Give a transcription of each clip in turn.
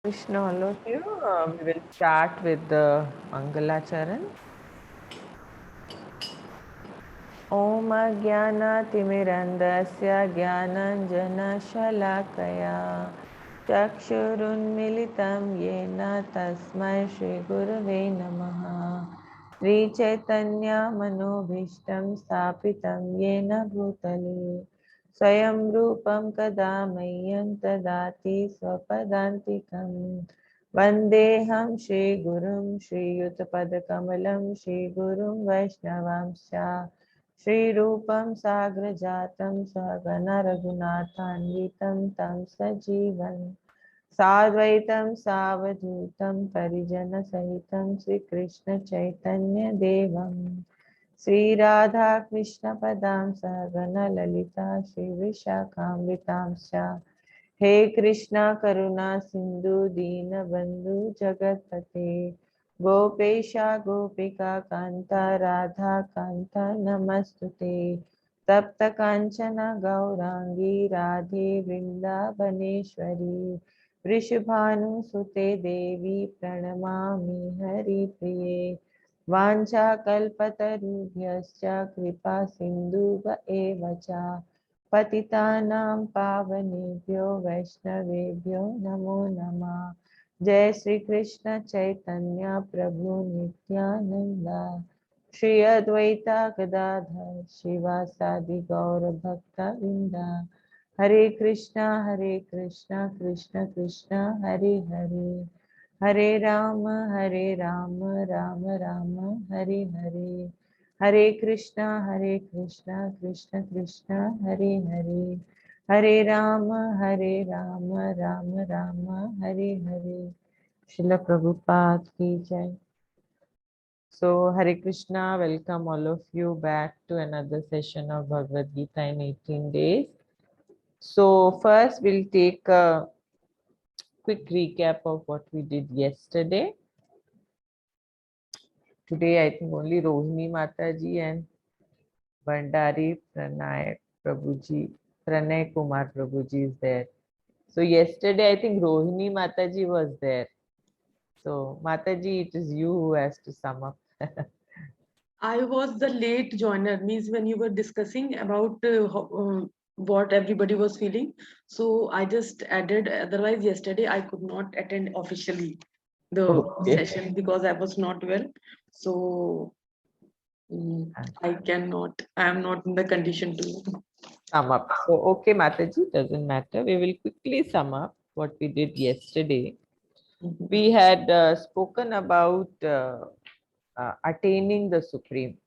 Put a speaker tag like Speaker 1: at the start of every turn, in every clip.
Speaker 1: Krishna, all of you. We will start with the Mangalacharan. Om Jnanatimirandasya Jnananjana Shalakaya Chakshurunmilitam Yena Tasmai Shri Gurave Namaha Shri Chaitanya Manobhishtam Stapitam Yena Bhutale Swayam Rupam Kadamayyam Tadati Swapadantikam Vandeham Shri Gurum Shri Yutapadakamalam Shri Gurum Vaishnavamsha Shri Rupam Sagrajatam Sahagana Raghunathanvitam Tam Sajivan Sadvaitam Savadutam Parijana Sahitam Sri Krishna Chaitanya Devam Sri Radha Krishna Padam Sahagana Lalita Shri Vishakhamvitam Sha He Krishna Karuna Sindhu Dina Bandhu Jagatpate Gopesha Gopika Kanta Radha Kanta Namastute Tapta Kanchana Gaurangi Radhe Vrindavaneshwari Vrishabhanu Sute Devi Pranamami Hari Priye Vancha Kalpatarubhyascha Kripa Sindhuva Evacha पतितानां पावनेभ्यो वैष्णवेभ्यो नमो नमः जय श्री कृष्ण चैतन्य प्रभु नित्यानंद श्री अद्वैता गदाधर शिवासादि गौर भक्त वृंदा हरे Krishna Krishna Krishna Hare Hare Hare Ram Ram Ram Hare Hare Hare Krishna, Krishna Krishna, Hare Hare, Hare Rama, Rama Rama, Hare Hare. Srila Prabhupada ki jai. So, Hare Krishna, welcome all of you back to another session of Bhagavad Gita in 18 days. So, first we'll take a quick recap of what we did yesterday. Today, I think only Rohini Mataji and Bandari Pranay Kumar Prabhuji is there. So yesterday, I think Rohini Mataji was there. So Mataji, it is you who has to sum up.
Speaker 2: I was the late joiner, means when you were discussing about what everybody was feeling. So I just added, otherwise, yesterday I could not attend officially the
Speaker 1: Okay.
Speaker 2: session because I was not well. So I am not in the condition to.
Speaker 1: Sum up. So, okay, Mataji, doesn't matter. We will quickly sum up what we did yesterday. We had spoken about attaining the Supreme.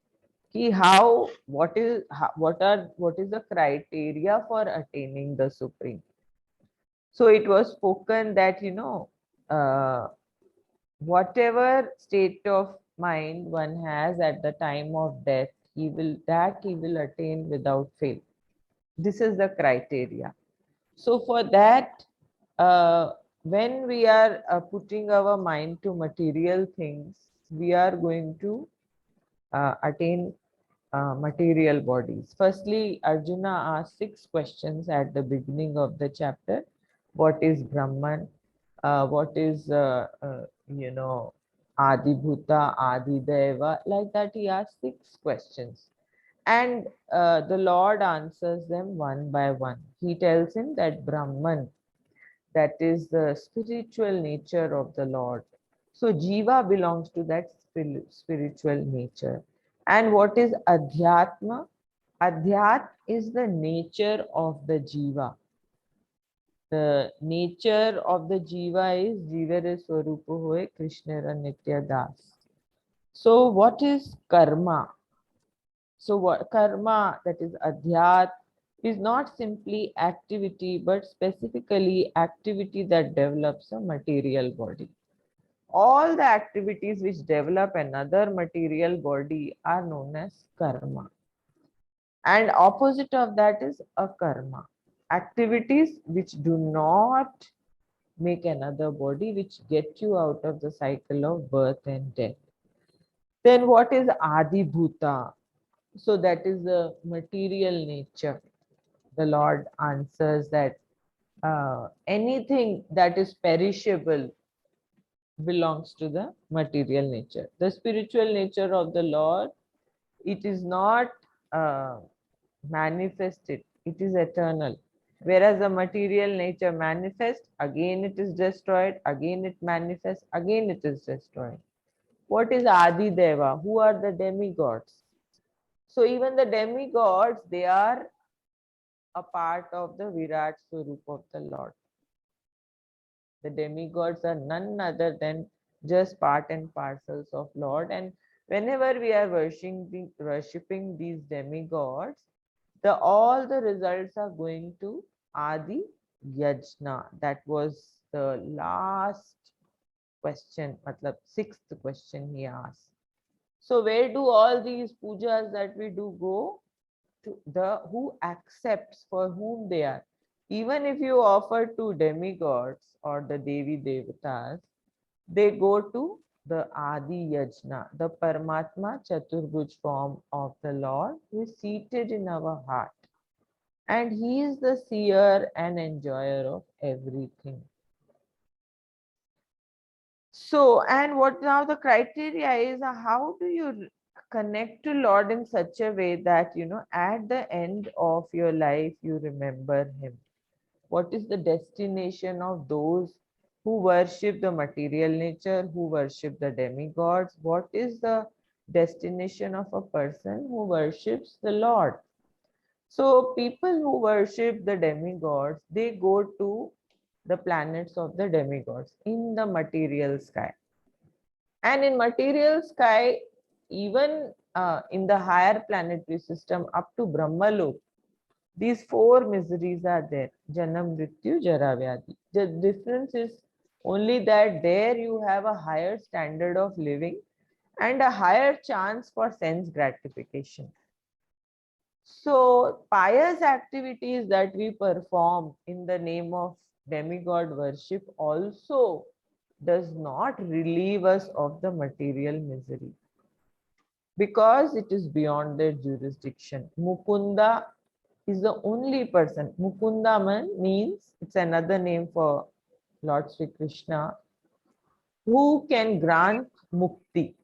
Speaker 1: What is the criteria for attaining the Supreme? So it was spoken that, uh, whatever state of mind one has at the time of death, he will attain without fail. This is the criteria. So for that, when we are putting our mind to material things, we are going to attain material bodies. Firstly, Arjuna asked 6 questions at the beginning of the chapter. What is Brahman? What is, Adi Bhuta, Adi Deva? Like that, he asked 6 questions. And the Lord answers them one by one. He tells him that Brahman, that is the spiritual nature of the Lord. So Jiva belongs to that spiritual nature. And what is Adhyatma? Adhyat is the nature of the Jiva. The nature of the Jiva is Jivere Swarupa Hoye Krishnara Nitya Das. So what is karma? So what karma, that is Adhyat, is not simply activity, but specifically activity that develops a material body. All the activities which develop another material body are known as karma. And opposite of that is akarma. Activities which do not make another body, which get you out of the cycle of birth and death. Then what is Adi Bhuta? So that is the material nature. The Lord answers that anything that is perishable belongs to the material nature. The spiritual nature of the Lord, it is not uh, manifested, it is eternal. Whereas the material nature manifests, again it is destroyed, again it manifests, again it is destroyed. What is Adi Deva? Who are the demigods? So even the demigods, they are a part of the Virat Swarup of the Lord. The demigods are none other than just part and parcels of Lord. And whenever we are worshipping these demigods, all the results are going to Adi Yajna. That was the last question, matlab sixth question he asked. So where do all these pujas that we do go? To the who accepts, for whom they are. Even if you offer to demigods or the Devi Devatas, they go to the Adi Yajna, the Paramatma Chaturbhuj form of the Lord, who is seated in our heart. And he is the seer and enjoyer of everything. So, and what now the criteria is, how do you connect to Lord in such a way that, at the end of your life, you remember him? What is the destination of those who worship the material nature, who worship the demigods? What is the destination of a person who worships the Lord? So people who worship the demigods, they go to the planets of the demigods in the material sky. And in material sky, even in the higher planetary system up to Brahmalok, these four miseries are there. Janam, Mrityu, Jara, Vyadi. The difference is only that there you have a higher standard of living and a higher chance for sense gratification. So pious activities that we perform in the name of demigod worship also does not relieve us of the material misery, because it is beyond their jurisdiction. Mukunda is the only person. Mukundaman means, it's another name for Lord Sri Krishna, who can grant mukti,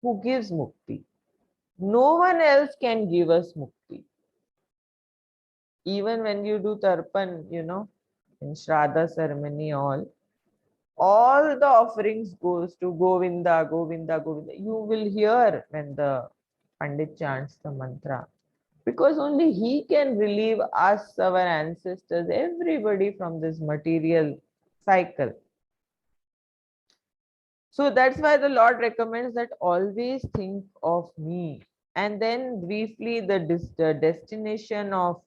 Speaker 1: who gives mukti. No one else can give us mukti. Even when you do tarpan, in Shraddha ceremony, all the offerings goes to Govinda, Govinda, Govinda. You will hear when the Pandit chants the mantra, because only he can relieve us, our ancestors, everybody from this material cycle. So that's why the Lord recommends that always think of me. And then briefly, the destination of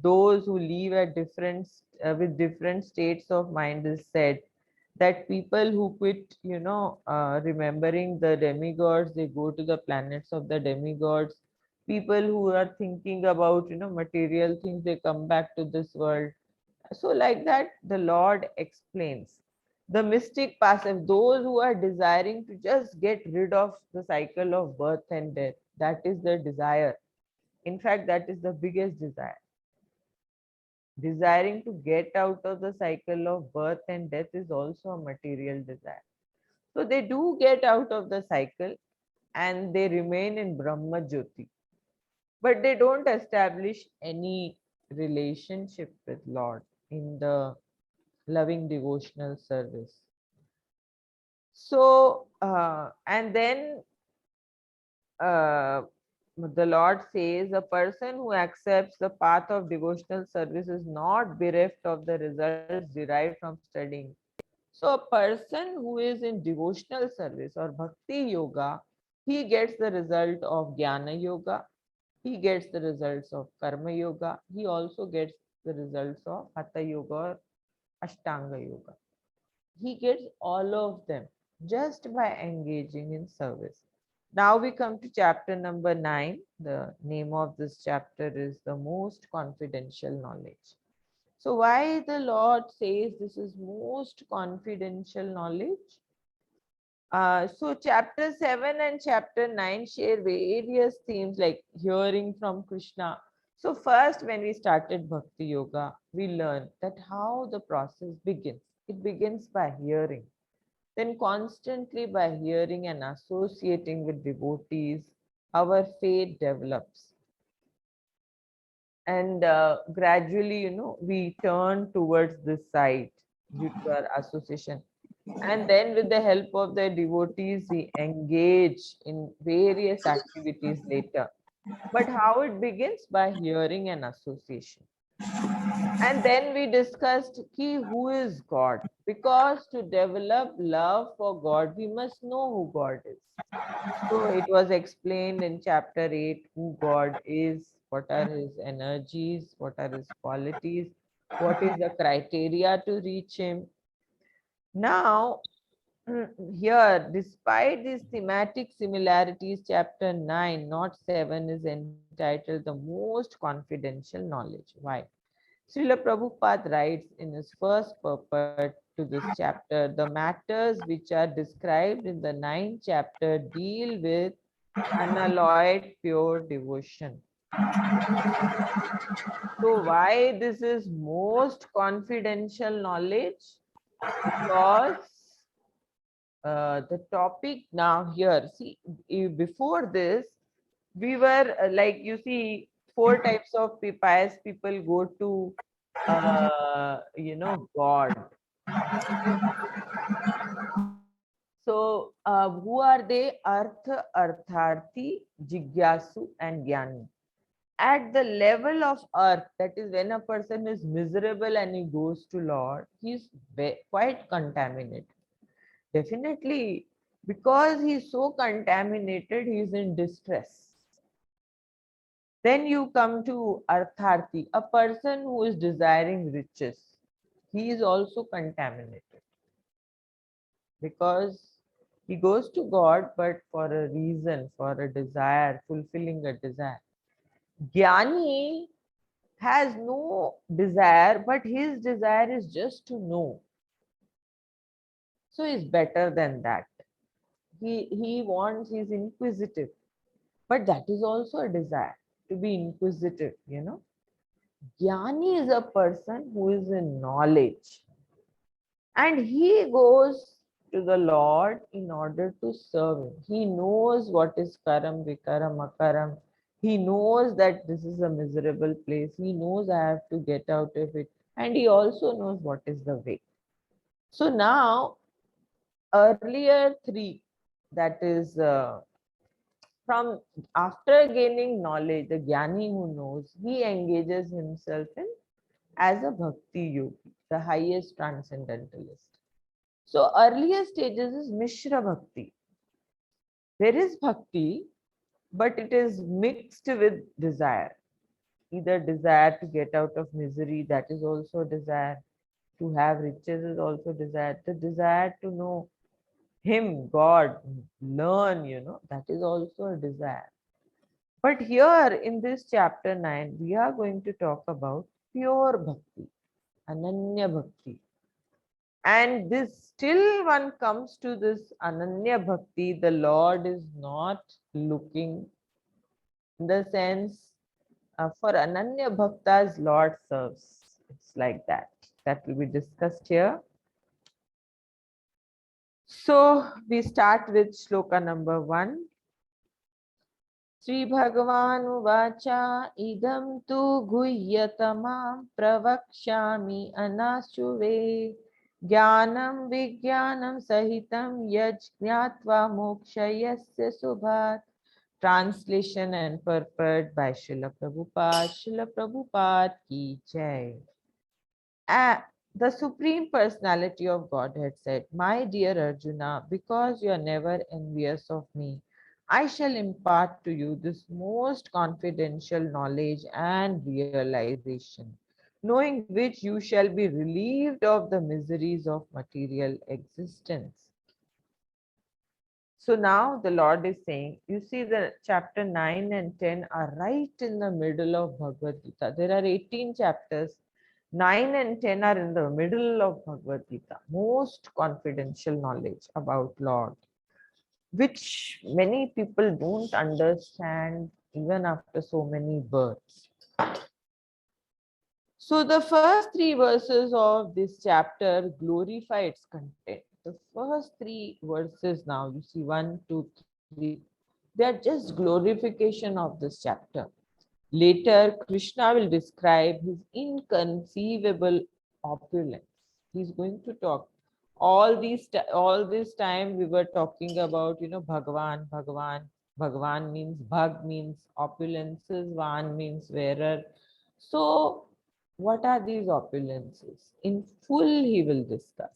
Speaker 1: those who live at with different states of mind is said, that people who quit, remembering the demigods, they go to the planets of the demigods. People who are thinking about, material things, they come back to this world. So like that, the Lord explains. The mystic passive, those who are desiring to just get rid of the cycle of birth and death, that is their desire. In fact, that is the biggest desire. Desiring to get out of the cycle of birth and death is also a material desire. So they do get out of the cycle and they remain in Brahma Jyoti, but they don't establish any relationship with Lord in the loving devotional service. So, and then uh, the Lord says, a person who accepts the path of devotional service is not bereft of the results derived from studying. So a person who is in devotional service or bhakti yoga, he gets the result of jnana yoga, he gets the results of karma yoga, he also gets the results of hatha yoga or ashtanga yoga. He gets all of them just by engaging in service. Now we come to chapter number 9. The name of this chapter is the most confidential knowledge. So why the Lord says this is most confidential knowledge? So chapter 7 and chapter 9 share various themes like hearing from Krishna. So first, when we started Bhakti Yoga, we learned that how the process begins. It begins by hearing. Then constantly by hearing and associating with devotees, our faith develops. And gradually, we turn towards this side due to our association. And then with the help of the devotees, we engage in various activities later. But how it begins? By hearing and association. And then we discussed who is God. Because to develop love for God, we must know who God is. So it was explained in chapter 8 who God is, what are his energies, what are his qualities, what is the criteria to reach him. Now, here, despite these thematic similarities, chapter 9, not 7, is entitled the most confidential knowledge. Why? Srila Prabhupada writes in his first purport to this chapter, the matters which are described in the ninth chapter deal with unalloyed pure devotion. So why this is most confidential knowledge? Because the topic now here, see, before this, we were like, you see, four types of pious people go to, God. So, who are they? Artha, Artharthi, Jigyasu, and Jnani. At the level of earth, that is when a person is miserable and he goes to Lord, he's quite contaminated. Definitely, because he's so contaminated, he's in distress. Then you come to Artharthi, a person who is desiring riches. He is also contaminated because he goes to God, but for a reason, for a desire, fulfilling a desire. Jnani has no desire, but his desire is just to know. So he's better than that. He's inquisitive, but that is also a desire to be inquisitive. Jnani is a person who is in knowledge, and he goes to the Lord in order to serve him. He knows what is karam, vikaram, akaram. He knows that this is a miserable place. He knows I have to get out of it. And he also knows what is the way. So now, earlier three, that is from after gaining knowledge, the Jnani who knows, he engages himself in as a bhakti yogi, the highest transcendentalist. So earlier stages is Mishra Bhakti. There is bhakti, but it is mixed with desire. Either desire to get out of misery, that is also desire. To have riches is also desire. The desire to know him, God, learn, that is also a desire. But here in this chapter 9, we are going to talk about pure bhakti, Ananya Bhakti. And this still one comes to this Ananya Bhakti, the Lord is not looking in the sense for Ananya Bhaktas, Lord serves. It's like that. That will be discussed here. So we start with shloka number 1. Sri Bhagavan Uvacha idam tu guhyatamam pravakshami anasyuve Jnanam Vijnanam Sahitam Yaj Jnatva Mokshayasya Subhat. Translation and purport by Srila Prabhupada. Srila Prabhupada ki jai. The Supreme Personality of Godhead said, My dear Arjuna, because you are never envious of me, I shall impart to you this most confidential knowledge and realization, knowing which you shall be relieved of the miseries of material existence. So now the Lord is saying, you see the chapter 9 and 10 are right in the middle of Bhagavad Gita. There are 18 chapters. 9 and 10 are in the middle of Bhagavad Gita. Most confidential knowledge about Lord, which many people don't understand even after so many births. So the first three verses of this chapter glorify its content. The first three verses now, you see 1, 2, 3, they are just glorification of this chapter. Later, Krishna will describe his inconceivable opulence. He's going to talk. All this time we were talking about, Bhagavan, Bhagavan. Bhagavan means Bhag means opulences, Van means wearer. So, what are these opulences? In full, he will discuss,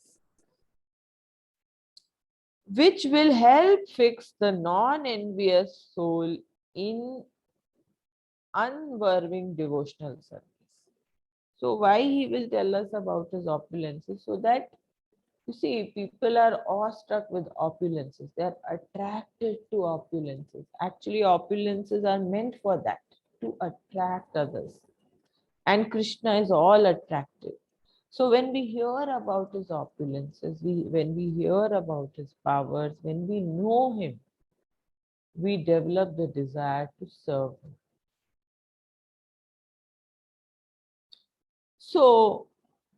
Speaker 1: which will help fix the non-envious soul in unwerving devotional service. So why he will tell us about his opulences? So that, you see, people are awestruck with opulences. They are attracted to opulences. Actually, opulences are meant for that, to attract others. And Krishna is all attractive. So when we hear about his opulences, when we hear about his powers, when we know him, we develop the desire to serve him. So,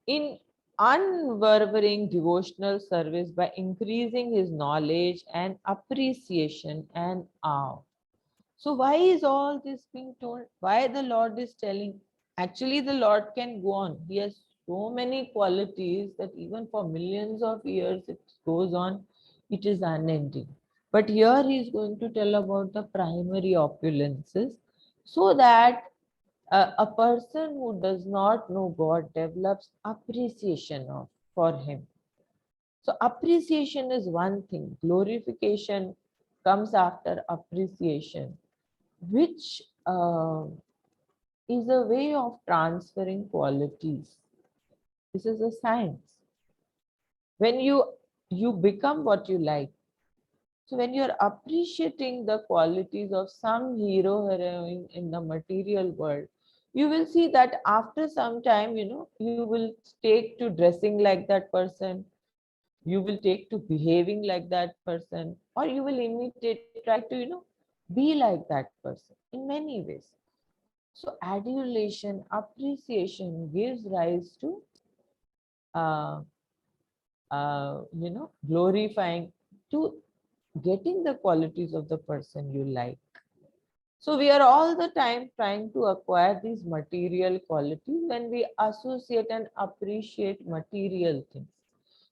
Speaker 1: in unwavering devotional service by increasing his knowledge and appreciation and awe. So, why is all this being told? Why the Lord is telling? Actually, the Lord can go on. He has so many qualities that even for millions of years it goes on, it is unending. But here he is going to tell about the primary opulences so that a person who does not know God develops appreciation of for him. So appreciation is one thing. Glorification comes after appreciation, which is a way of transferring qualities. This is a science. When you become what you like. So when you're appreciating the qualities of some hero heroine in the material world, you will see that after some time, you will take to dressing like that person, you will take to behaving like that person, or you will imitate, try to, be like that person in many ways. So adulation, appreciation gives rise to uh, glorifying, to getting the qualities of the person you like. So we are all the time trying to acquire these material qualities when we associate and appreciate material things.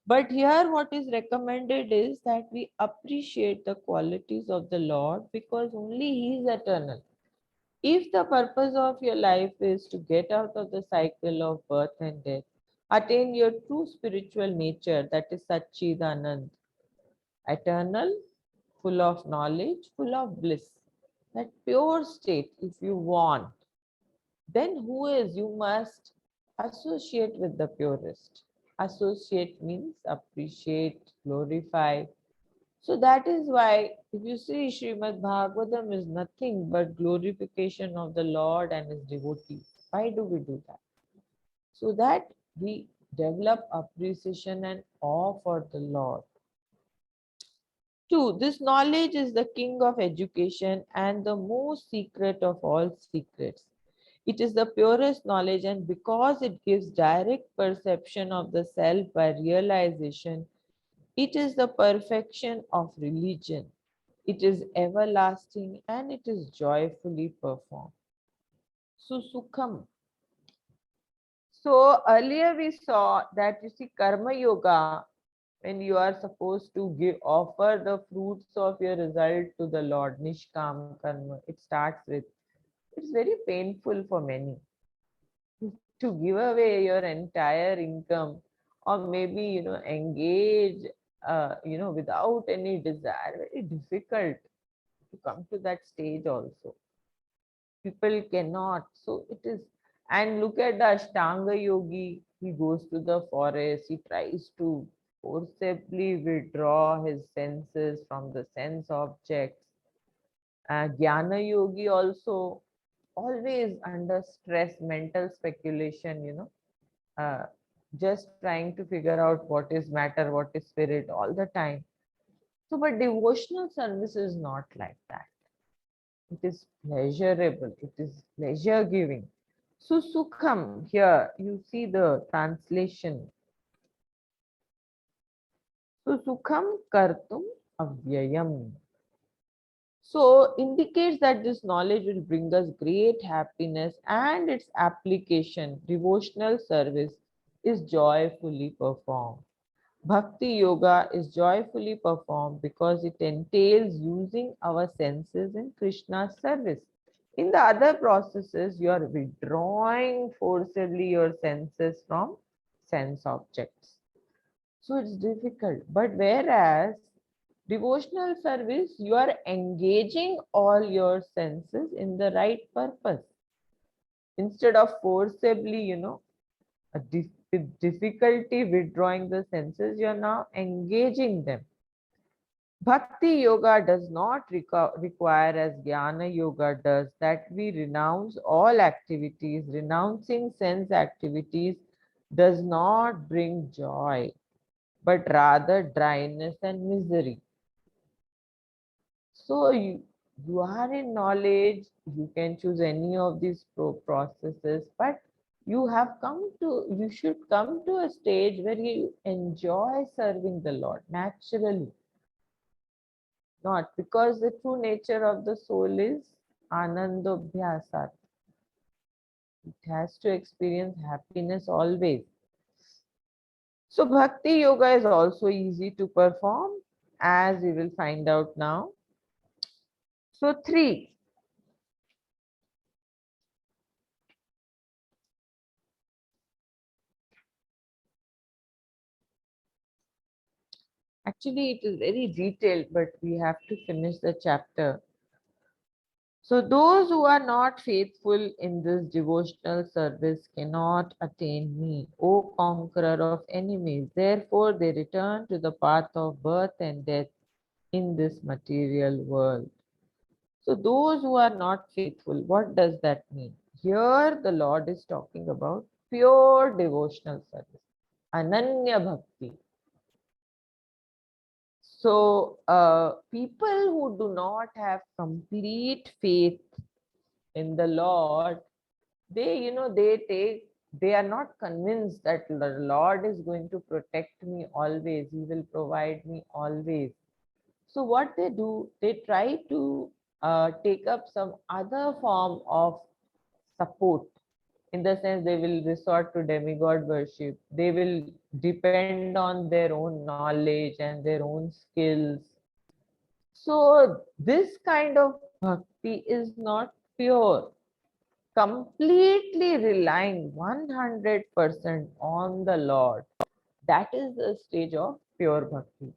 Speaker 1: But here what is recommended is that we appreciate the qualities of the Lord because only He is eternal. If the purpose of your life is to get out of the cycle of birth and death, attain your true spiritual nature, that is Satchidanand, eternal, full of knowledge, full of bliss, that pure state, if you want, then who is, you must associate with the purest. Associate means appreciate, glorify. So that is why, if you see, Srimad Bhagavatam is nothing but glorification of the Lord and his devotees. Why do we do that? So that we develop appreciation and awe for the Lord. 2. This knowledge is the king of education and the most secret of all secrets. It is the purest knowledge, and because it gives direct perception of the self by realization, it is the perfection of religion. It is everlasting and it is joyfully performed. So, Sukham. So, earlier we saw that you see Karma Yoga, when you are supposed to offer the fruits of your result to the Lord, Nishkam Karma, it starts with, it's very painful for many to give away your entire income, or maybe, engage, without any desire. Very difficult to come to that stage also. People cannot. So it is, and look at the Ashtanga yogi. He goes to the forest, he tries to forcibly withdraw his senses from the sense objects. Jnana yogi also always under stress, mental speculation, just trying to figure out what is matter, what is spirit all the time. So, but devotional service is not like that. It is pleasurable, it is pleasure giving. So Sukham, here you see the translation. So Sukham kartum avyayam. So indicates that this knowledge will bring us great happiness, and its application, devotional service, is joyfully performed. Bhakti yoga is joyfully performed because it entails using our senses in Krishna's service. In the other processes, you are withdrawing forcibly your senses from sense objects. So it's difficult. But whereas devotional service, you are engaging all your senses in the right purpose. Instead of forcibly, with difficulty withdrawing the senses, you're now engaging them. Bhakti yoga does not require, as Jnana yoga does, that we renounce all activities. Renouncing sense activities does not bring joy, but rather dryness and misery. So you are in knowledge, you can choose any of these processes, but you should come to a stage where you enjoy serving the Lord naturally. Not because the true nature of the soul is anandobhyasat. It has to experience happiness always. So bhakti yoga is also easy to perform, as we will find out now. So three, actually it is very detailed, but we have to finish the chapter. So those who are not faithful in this devotional service cannot attain me, O conqueror of enemies. Therefore they return to the path of birth and death in this material world. So those who are not faithful, what does that mean? Here the Lord is talking about pure devotional service, Ananya Bhakti. So people who do not have complete faith in the Lord, they are not convinced that the Lord is going to protect me always, He will provide me always. So what they do, they try to take up some other form of support. In the sense, they will resort to demigod worship. They will depend on their own knowledge and their own skills. So this kind of bhakti is not pure. Completely relying 100% on the Lord, that is the stage of pure bhakti.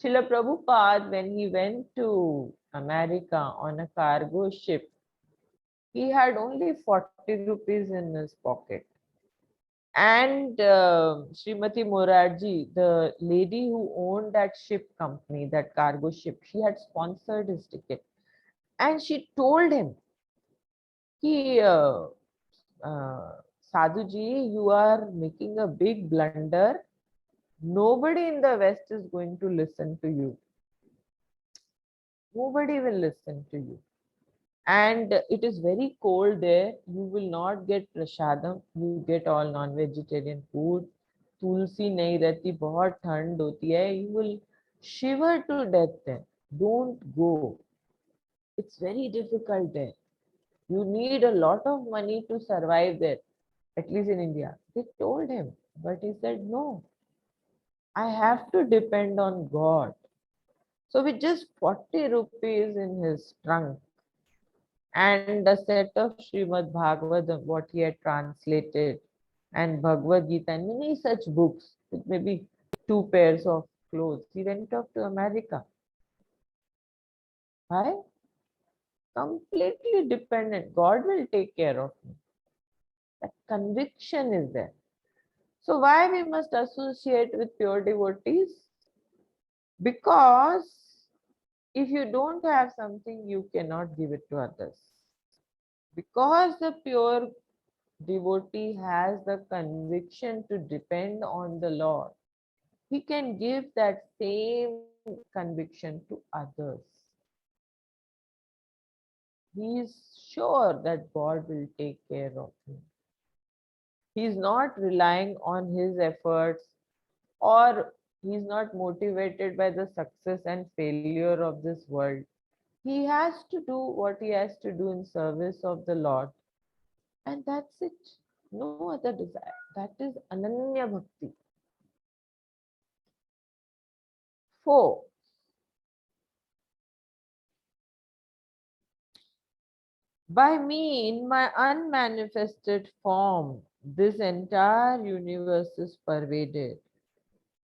Speaker 1: Srila Prabhupada, when he went to America on a cargo ship, he had only 40 rupees in his pocket. And Srimati Morarji, the lady who owned that ship company, that cargo ship, she had sponsored his ticket. And she told him, कि Sadhuji, you are making a big blunder. Nobody in the West is going to listen to you. Nobody will listen to you. And it is very cold there. You will not get prashadam. You get all non-vegetarian food. Tulsi nahi rehti, bahut thand hoti hai. You will shiver to death there. Don't go. It's very difficult there. You need a lot of money to survive there, at least in India. They told him, but he said, no, I have to depend on God. So with just 40 rupees in his trunk and a set of Srimad Bhagavatam, what he had translated, and Bhagavad Gita, and many such books, with maybe 2 pairs of clothes, he went off to America. Why? Completely dependent. God will take care of me. That conviction is there. So why we must associate with pure devotees? Because if you don't have something, you cannot give it to others. Because the pure devotee has the conviction to depend on the Lord, he can give that same conviction to others. He is sure that God will take care of him. He's not relying on his efforts, or he's not motivated by the success and failure of this world. He has to do what he has to do in service of the Lord, and that's it. No other desire. That is Ananya Bhakti. 4. By me, in my unmanifested form, this entire universe is pervaded.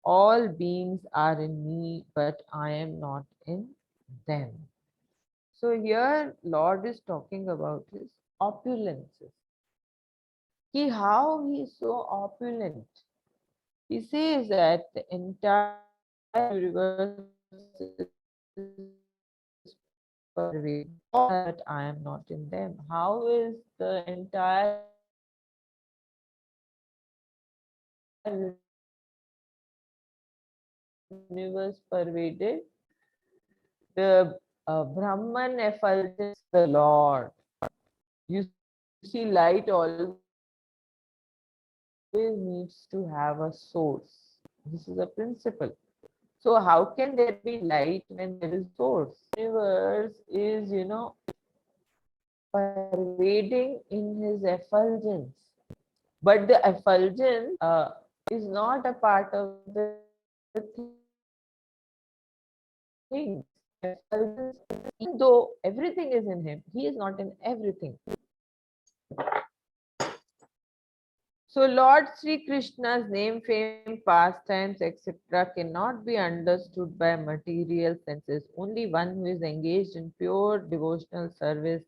Speaker 1: All beings are in me, but I am not in them. So here Lord is talking about his opulences. How he is so opulent. He says that the entire universe is pervaded. All but I am not in them. How is the entire universe pervaded? The Brahman effulgence the Lord. You see, light always needs to have a source. This is a principle. So how can there be light when there is no source? Universe is, pervading in his effulgence. But the effulgence is not a part of the things. Effulgence, even though everything is in him, he is not in everything. So Lord Sri Krishna's name, fame, pastimes, etc. cannot be understood by material senses. Only one who is engaged in pure devotional service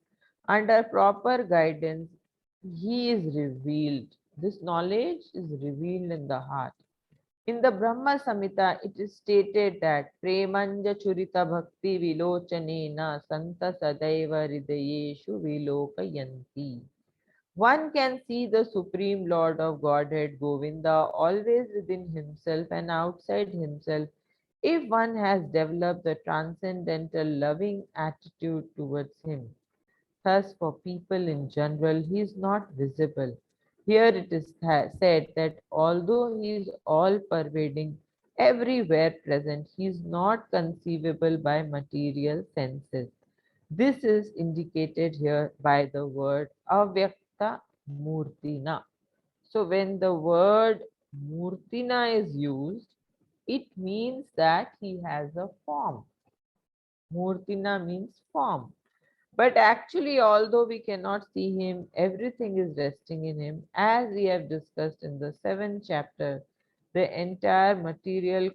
Speaker 1: under proper guidance, he is revealed. This knowledge is revealed in the heart. In the Brahma Samhita, it is stated that Premanja Churita Bhakti Vilochanena Santa Sadaiva Hridayeshu Vilokayanti. One can see the Supreme Lord of Godhead, Govinda, always within himself and outside himself if one has developed the transcendental loving attitude towards him. Thus, for people in general, he is not visible. Here it is said that although he is all pervading, everywhere present, he is not conceivable by material senses. This is indicated here by the word avyakta murtina. So when the word murtina is used, it means that he has a form. Murtina means form. But actually, although we cannot see him, everything is resting in him. As we have discussed in the 7th chapter, the entire material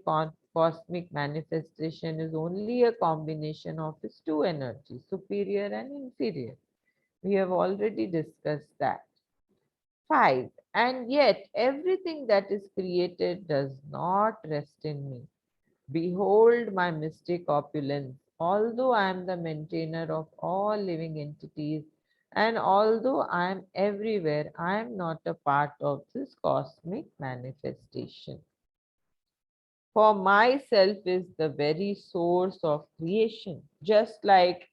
Speaker 1: cosmic manifestation is only a combination of his two energies, superior and inferior. We have already discussed that. 5. And yet, everything that is created does not rest in me. Behold my mystic opulence. Although I am the maintainer of all living entities, and although I am everywhere, I am not a part of this cosmic manifestation. For myself is the very source of creation, just like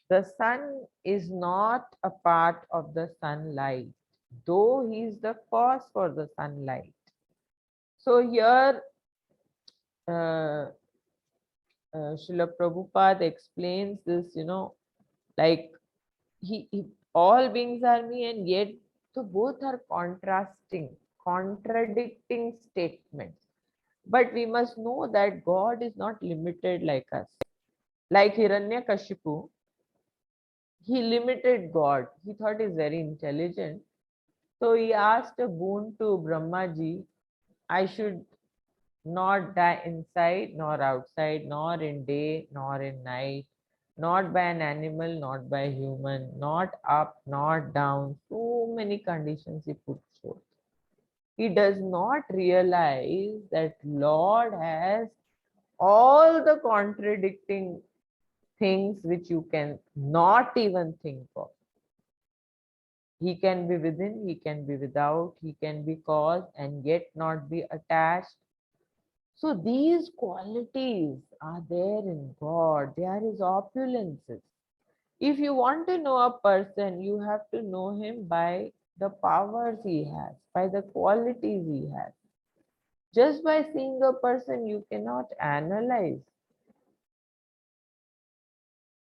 Speaker 1: the sun is not a part of the sunlight, though he is the cause for the sunlight. So here, uh, Srila Prabhupada explains this, like all beings are me, and yet so both are contrasting, contradicting statements. But we must know that God is not limited like us. Like Hiranyakashipu, he limited God. He thought he's very intelligent. So he asked a boon to Brahmaji, I should not die inside nor outside, nor in day nor in night, not by an animal, not by human, not up, not down. So many conditions he put forth. He does not realize that Lord has all the contradicting things which you can not even think of. He can be within, he can be without, he can be caused and yet not be attached. So these qualities are there in God. They are his opulences. If you want to know a person, you have to know him by the powers he has, by the qualities he has. Just by seeing a person, you cannot analyze.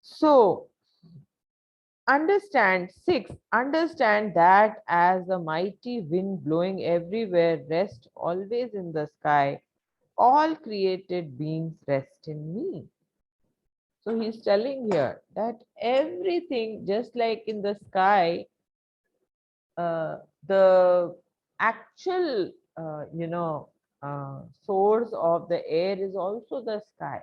Speaker 1: So, understand that as the mighty wind blowing everywhere rests always in the sky, all created beings rest in me. So he's telling here that everything, just like in the sky, the actual, source of the air is also the sky.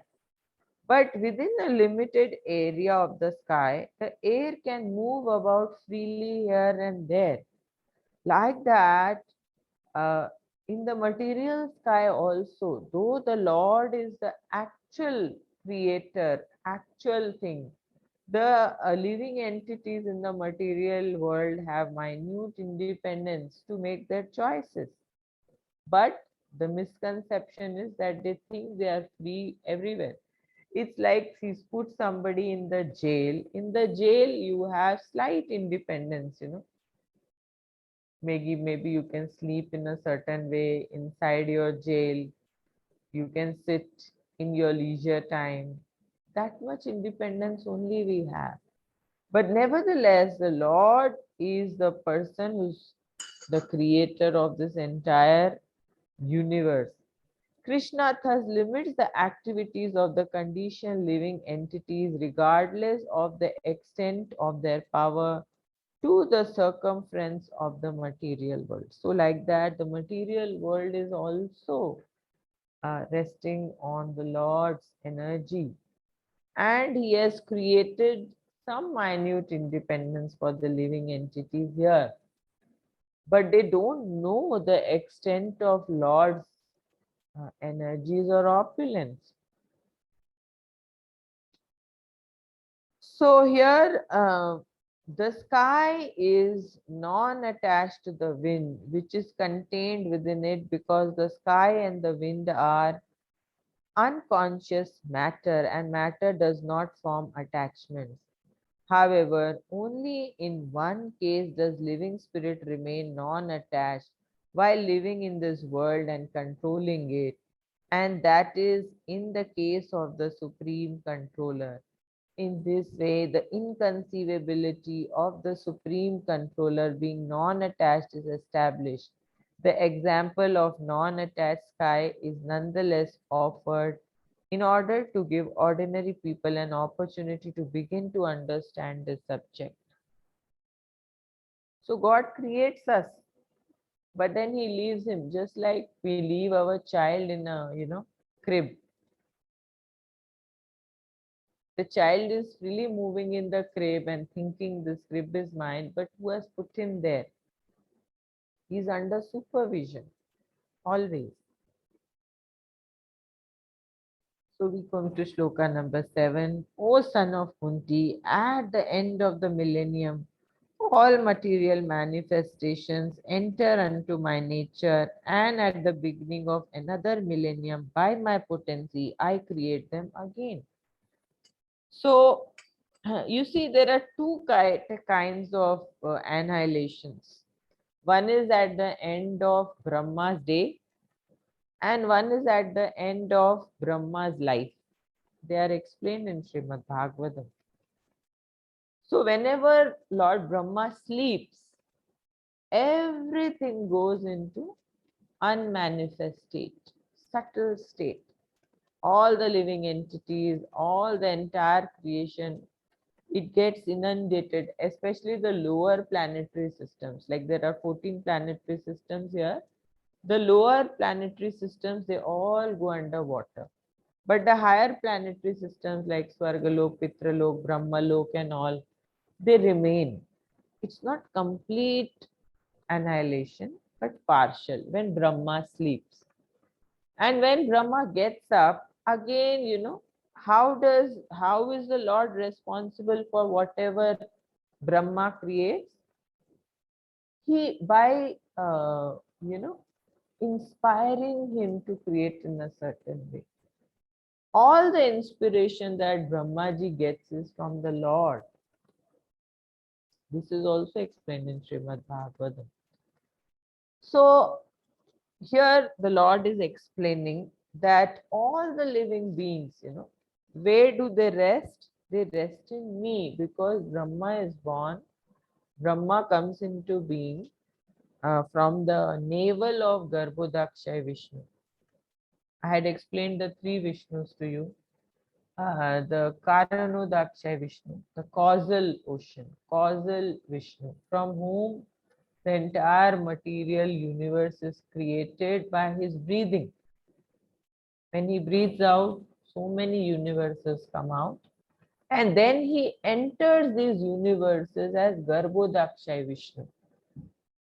Speaker 1: But within a limited area of the sky, the air can move about freely here and there. Like that, uh, in the material sky also, though the Lord is the actual creator, actual thing, the living entities in the material world have minute independence to make their choices. But the misconception is that they think they are free everywhere. It's like he's put somebody in the jail. In the jail, you have slight independence, Maybe you can sleep in a certain way inside your jail. You can sit in your leisure time. That much independence only we have. But nevertheless, the Lord is the person who's the creator of this entire universe. Krishna thus limits the activities of the conditioned living entities regardless of the extent of their power to the circumference of the material world. So like that, the material world is also resting on the Lord's energy, and he has created some minute independence for the living entities here, but they don't know the extent of Lord's energies or opulence. So here, the sky is non-attached to the wind, which is contained within it, because the sky and the wind are unconscious matter, and matter does not form attachments. However, only in one case does living spirit remain non-attached while living in this world and controlling it, and that is in the case of the Supreme Controller. In this way, the inconceivability of the Supreme Controller being non-attached is established. The example of non-attached sky is nonetheless offered in order to give ordinary people an opportunity to begin to understand this subject. So God creates us, but then he leaves him, just like we leave our child in a, crib. The child is freely moving in the crib and thinking this crib is mine, but who has put him there? He's under supervision, always. So we come to shloka number 7. O son of Kunti, at the end of the millennium, all material manifestations enter unto my nature, and at the beginning of another millennium, by my potency, I create them again. So, you see, there are two kinds of annihilations. One is at the end of Brahma's day, and one is at the end of Brahma's life. They are explained in Srimad Bhagavatam. So, whenever Lord Brahma sleeps, everything goes into unmanifest state, subtle state. All the living entities, all the entire creation, it gets inundated, especially the lower planetary systems. Like there are 14 planetary systems here. The lower planetary systems, they all go underwater. But the higher planetary systems like Swargalok, Pitralok, Brahmalok and all, they remain. It's not complete annihilation, but partial when Brahma sleeps. And when Brahma gets up, again, how is the Lord responsible for whatever Brahma creates? He by inspiring him to create in a certain way. All the inspiration that Brahmaji gets is from the Lord. This is also explained in Srimad Bhagavatam. So here the Lord is explaining that all the living beings, where do they rest? They rest in me, because Brahma is born. Brahma comes into being from the navel of Garbhodakshay Vishnu. I had explained the three Vishnus to you. The Karanodakshay Vishnu, the causal ocean, causal Vishnu, from whom the entire material universe is created by his breathing. When he breathes out, so many universes come out. And then he enters these universes as Garbhodakshay Vishnu.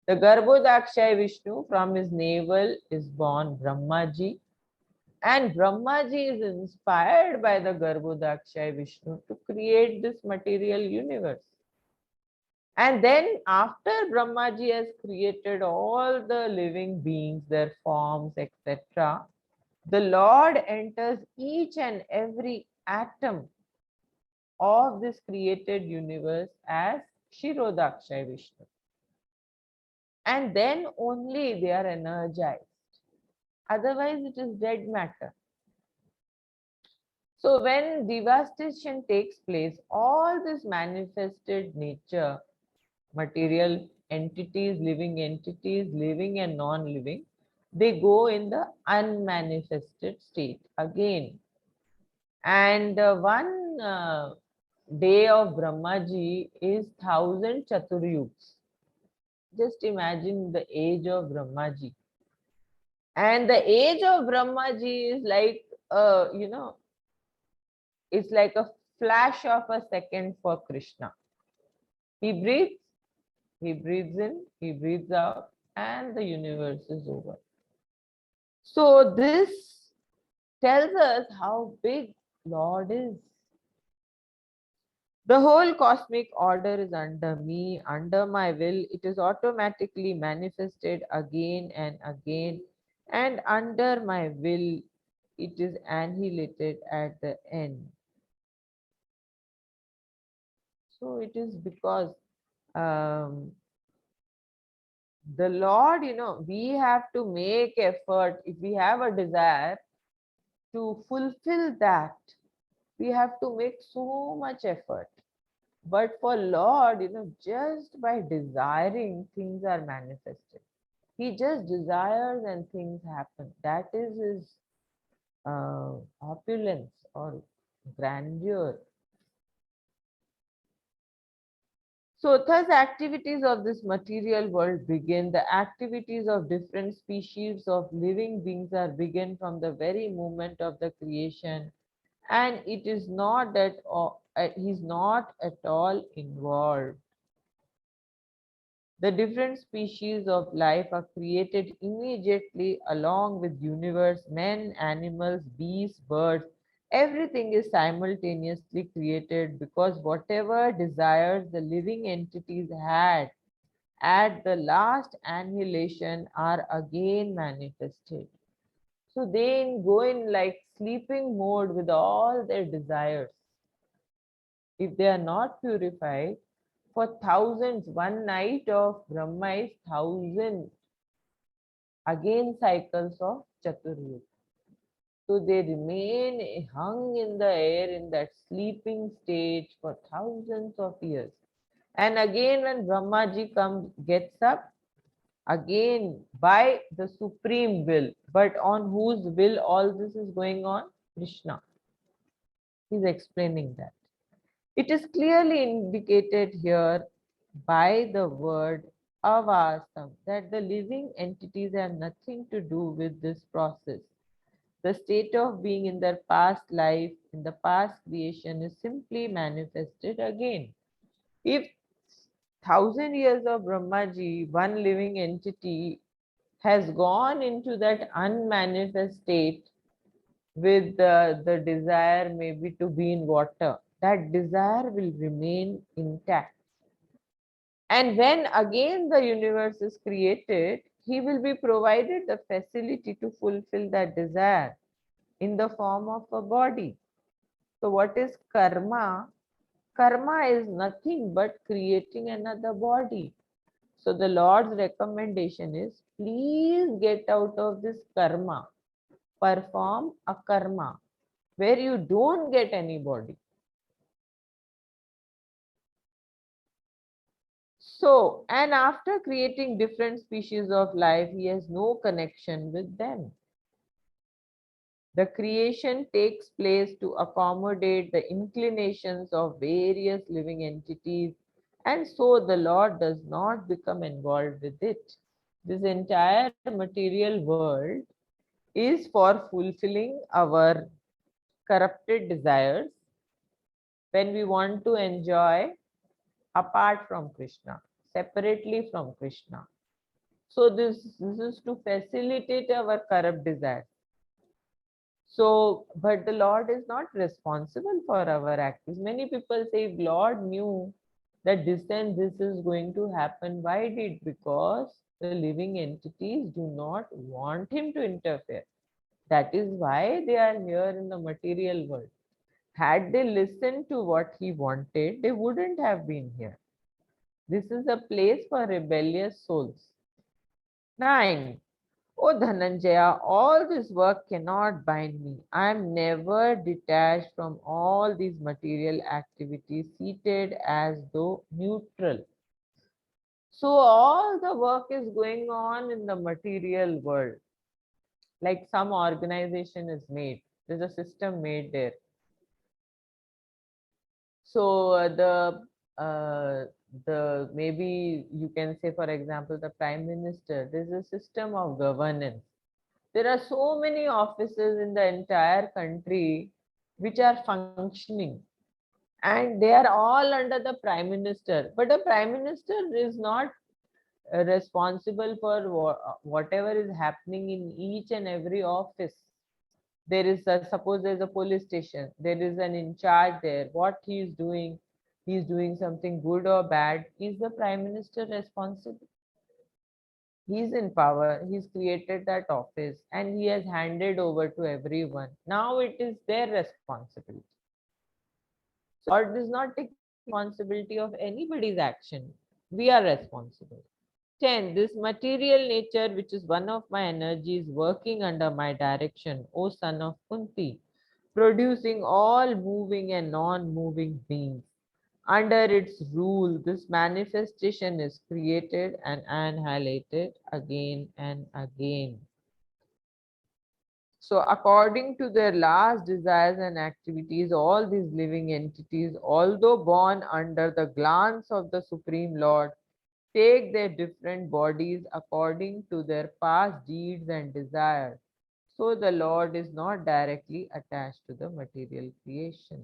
Speaker 1: The Garbhodakshay Vishnu, from his navel is born Brahmaji. And Brahmaji is inspired by the Garbhodakshay Vishnu to create this material universe. And then after Brahmaji has created all the living beings, their forms, etc., the Lord enters each and every atom of this created universe as Kshirodakshay Vishnu. And then only they are energized. Otherwise, it is dead matter. So when devastation takes place, all this manifested nature, material entities, living and non-living, they go in the unmanifested state again. And one day of Brahmaji is 1,000 Chaturyugs. Just imagine the age of Brahmaji. And the age of Brahmaji is like, it's like a flash of a second for Krishna. He breathes in, he breathes out, and the universe is over. So this tells us how big Lord is. The whole cosmic order is under me, under my will. It is automatically manifested again and again, and under my will, it is annihilated at the end. So it is because the Lord, we have to make effort. If we have a desire to fulfill that, we have to make so much effort. But for Lord, just by desiring, things are manifested. He just desires and things happen. That is his opulence or grandeur. So thus activities of this material world begin. The activities of different species of living beings are begin from the very moment of the creation, and it is not that he's not at all involved. The different species of life are created immediately along with universe, men, animals, beasts, birds. Everything is simultaneously created because whatever desires the living entities had at the last annihilation are again manifested. So they go in like sleeping mode with all their desires. If they are not purified, for thousands, one night of Brahma is 1,000 again cycles of Chaturyuga. So they remain hung in the air in that sleeping stage for thousands of years. And again, when Brahmaji gets up, again by the supreme will, but on whose will all this is going on? Krishna. He's explaining that. It is clearly indicated here by the word avasam that the living entities have nothing to do with this process. The state of being in their past life, in the past creation, is simply manifested again. If 1,000 years of Brahmaji, one living entity has gone into that unmanifest state with the desire maybe to be in water, that desire will remain intact. And when again the universe is created, he will be provided the facility to fulfill that desire in the form of a body. So what is karma? Karma is nothing but creating another body. So the Lord's recommendation is, please get out of this karma. Perform a karma where you don't get any body. So, and after creating different species of life, he has no connection with them. The creation takes place to accommodate the inclinations of various living entities, and so the Lord does not become involved with it. This entire material world is for fulfilling our corrupted desires when we want to enjoy apart from Krishna, separately from Krishna. So this is to facilitate our corrupt desires. So, but the Lord is not responsible for our actions. Many people say, if Lord knew that this and this is going to happen, why did? Because the living entities do not want him to interfere. That is why they are here in the material world. Had they listened to what he wanted, they wouldn't have been here. This is a place for rebellious souls. 9. Oh Dhananjaya, all this work cannot bind me. I am never detached from all these material activities, seated as though neutral. So all the work is going on in the material world. Like some organization is made. There's a system made there. So the maybe you can say, for example, the prime minister, there's a system of governance. There are so many offices in the entire country which are functioning, and they are all under the prime minister. But the prime minister is not responsible for whatever is happening in each and every office. There is a, suppose there's a police station, there is an in charge there. What he is doing something good or bad. Is the prime minister responsible? He's in power, he's created that office, and he has handed over to everyone. Now it is their responsibility. So God is not taking responsibility of anybody's action. We are responsible. 10. This material nature, which is one of my energies working under my direction, O son of Kunti, producing all moving and non-moving beings. Under its rule, this manifestation is created and annihilated again and again. So, according to their last desires and activities, all these living entities, although born under the glance of the Supreme Lord, take their different bodies according to their past deeds and desires. So, the Lord is not directly attached to the material creation.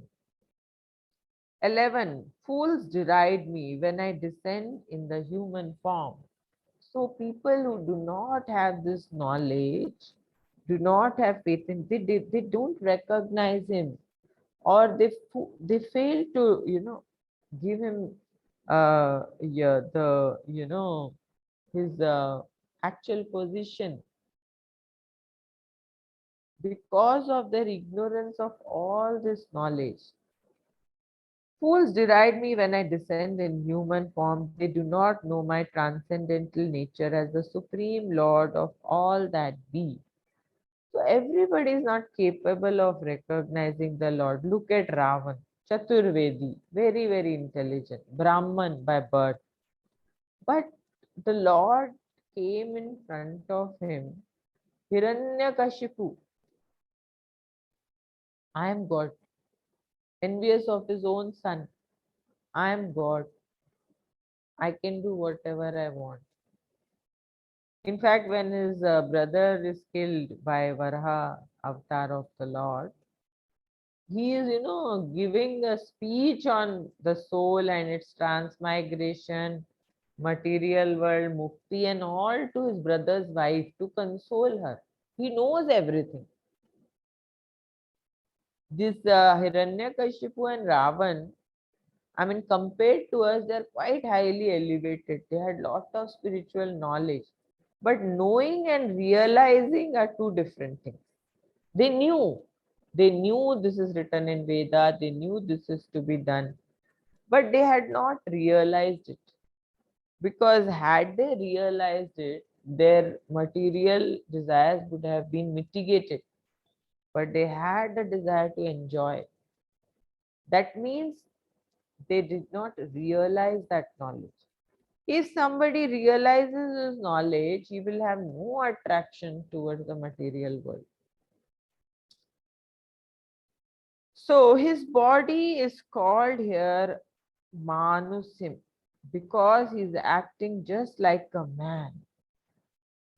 Speaker 1: 11. Fools deride me when I descend in the human form. So people who do not have this knowledge, do not have faith in, they don't recognize him, or they fail to, give him yeah, the, his actual position, because of their ignorance of all this knowledge. Fools deride me when I descend in human form. They do not know my transcendental nature as the supreme Lord of all that be. So everybody is not capable of recognizing the Lord. Look at Ravan, Chaturvedi, very, very intelligent, Brahman by birth. But the Lord came in front of him, Hiranyakashipu, I am God, envious of his own son. I am God. I can do whatever I want. In fact, when his brother is killed by Varaha avatar of the Lord, he is, giving a speech on the soul and its transmigration, material world, mukti, and all to his brother's wife to console her. He knows everything. This Hiranyakashipu and Ravan, I mean, compared to us, they're quite highly elevated. They had lot of spiritual knowledge. But knowing and realizing are two different things. They knew. They knew this is written in Veda. They knew this is to be done. but they had not realized it. Because had they realized it, their material desires would have been mitigated. But they had the desire to enjoy. That means they did not realize that knowledge. If somebody realizes his knowledge, he will have no attraction towards the material world. So his body is called here Manusim because he's acting just like a man.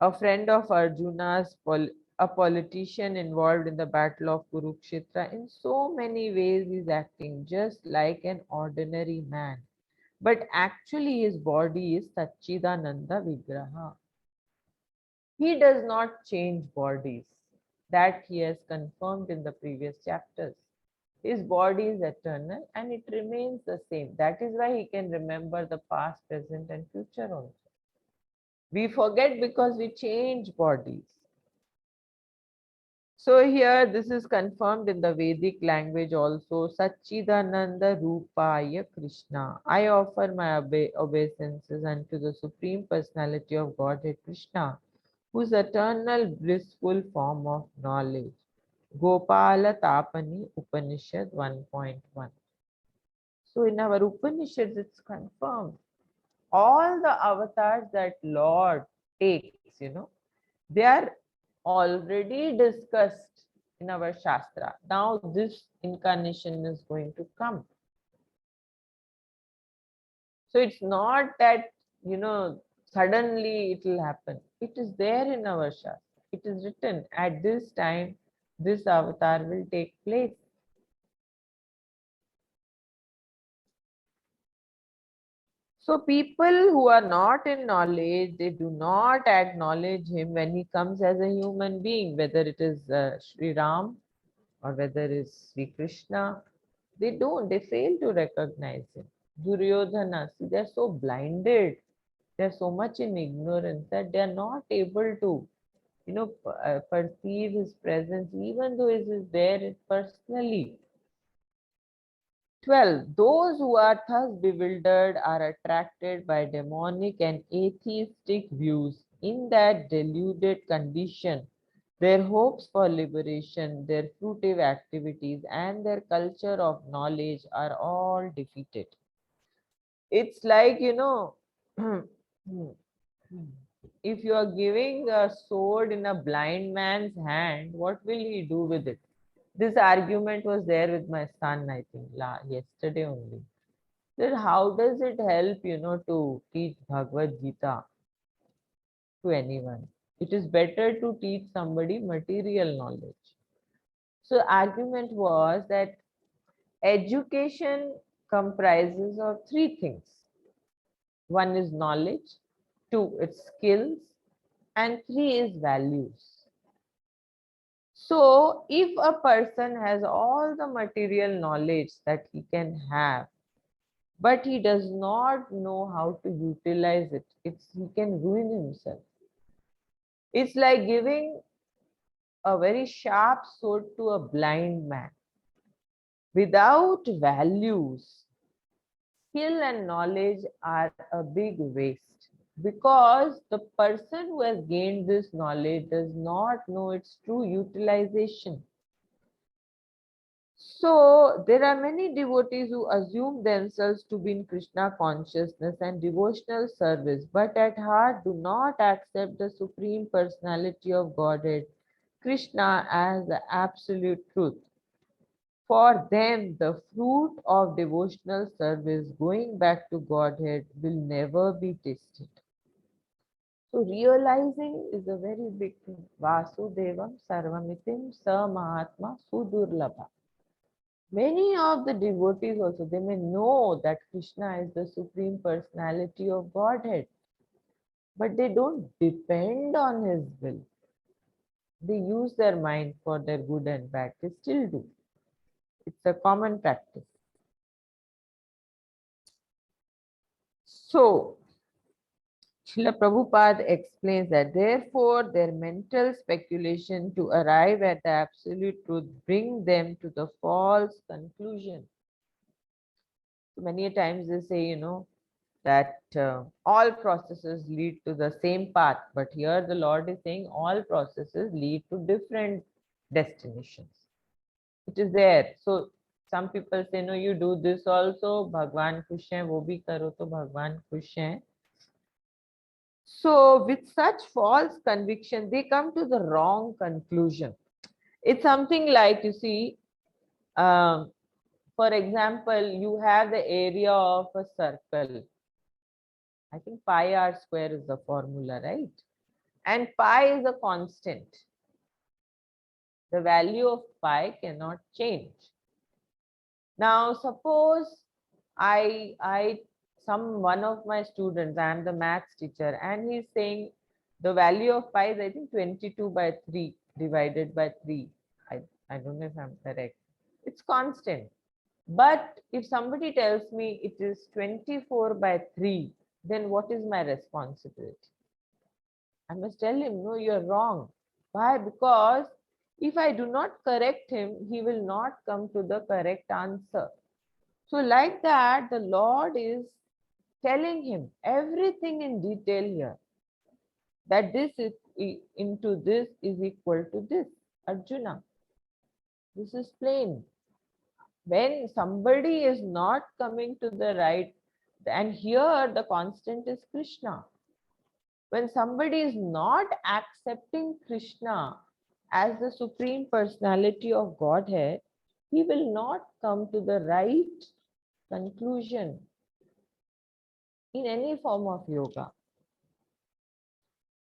Speaker 1: A friend of Arjuna's, a politician involved in the battle of Kurukshetra, in so many ways he's acting just like an ordinary man. But actually his body is Sachidananda Vigraha. He does not change bodies. That he has confirmed in the previous chapters. His body is eternal and it remains the same. That is why he can remember the past, present, and future also. We forget because we change bodies. So here this is confirmed in the Vedic language also. Sachidananda Rupaya Krishna. I offer my obeisances unto the Supreme Personality of Godhead Krishna, whose eternal blissful form of knowledge. Gopala Tapani Upanishad 1.1. So in our Upanishads, it's confirmed. All the avatars that Lord takes, they are already discussed in our Shastra. Now this incarnation is going to come. So it's not that, suddenly it will happen. It is there in our Shastra. It is written at this time, this avatar will take place. So people who are not in knowledge, they do not acknowledge him when he comes as a human being, whether it is Sri Ram or whether it is Sri Krishna. They fail to recognize him. Duryodhana, see, they're so blinded, they're so much in ignorance that they're not able to, perceive his presence, even though he is there personally. 12. Those who are thus bewildered are attracted by demonic and atheistic views. In that deluded condition, their hopes for liberation, their fruitive activities, and their culture of knowledge are all defeated. It's like, if you are giving a sword in a blind man's hand, what will he do with it? This argument was there with my son, I think, yesterday only. Then how does it help, to teach Bhagavad Gita to anyone? It is better to teach somebody material knowledge. So argument was that education comprises of three things. One is knowledge, two it's skills, and three is values. So if a person has all the material knowledge that he can have, but he does not know how to utilize it, he can ruin himself. It's like giving a very sharp sword to a blind man. Without values, skill and knowledge are a big waste because the person who has gained this knowledge does not know its true utilization. So there are many devotees who assume themselves to be in Krishna consciousness and devotional service, but at heart do not accept the Supreme Personality of Godhead, Krishna, as the absolute truth. For them, the fruit of devotional service going back to Godhead will never be tasted. So realizing is a very big thing. Vasudevam Sarvamitim Sa Mahatma Sudurlabha. Many of the devotees also, they may know that Krishna is the Supreme Personality of Godhead, but they don't depend on his will. They use their mind for their good and bad. They still do. It's a common practice. So, Srila Prabhupada explains that therefore their mental speculation to arrive at the absolute truth bring them to the false conclusion. Many times they say, that all processes lead to the same path, but here the Lord is saying all processes lead to different destinations. It is there. So some people say, no, you do this also, Bhagwan khush hai, wo bhi karo to Bhagwan khush hai. So with such false conviction, they come to the wrong conclusion. It's something like, you see, um, for example, you have the area of a circle. I think pi r square is the formula, right? And pi is a constant. The value of pi cannot change. Now, suppose one of my students, I am the maths teacher, and he's saying the value of pi is, I think, 22 by 3 divided by 3. I don't know if I'm correct. It's constant. But if somebody tells me it is 24 by 3, then what is my responsibility? I must tell him, no, you're wrong. Why? Because if I do not correct him, he will not come to the correct answer. So like that, the Lord is telling him everything in detail here, that this is into this is equal to this. Arjuna, this is plain. When somebody is not coming to the right, and here the constant is Krishna. When somebody is not accepting Krishna as the Supreme Personality of Godhead, he will not come to the right conclusion in any form of yoga.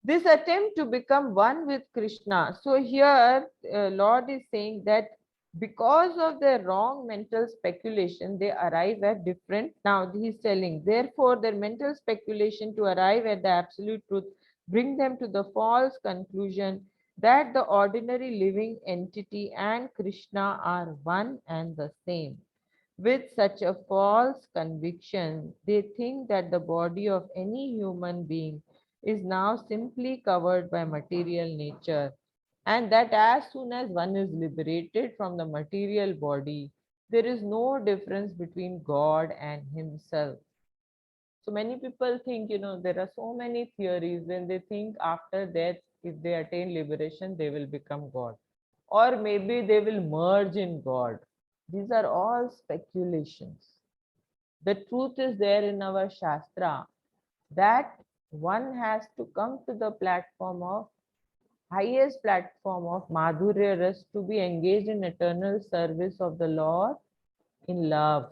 Speaker 1: This attempt to become one with Krishna. So here Lord is saying that because of their wrong mental speculation, they arrive at different. Now he's telling, therefore their mental speculation to arrive at the absolute truth bring them to the false conclusion that the ordinary living entity and Krishna are one and the same. With such a false conviction, they think that the body of any human being is now simply covered by material nature, and that as soon as one is liberated from the material body, there is no difference between God and himself. So many people think, there are so many theories when they think after death, if they attain liberation, they will become God. Or maybe they will merge in God. These are all speculations. The truth is there in our Shastra that one has to come to the platform of highest platform of Madhurya Ras to be engaged in eternal service of the Lord in love.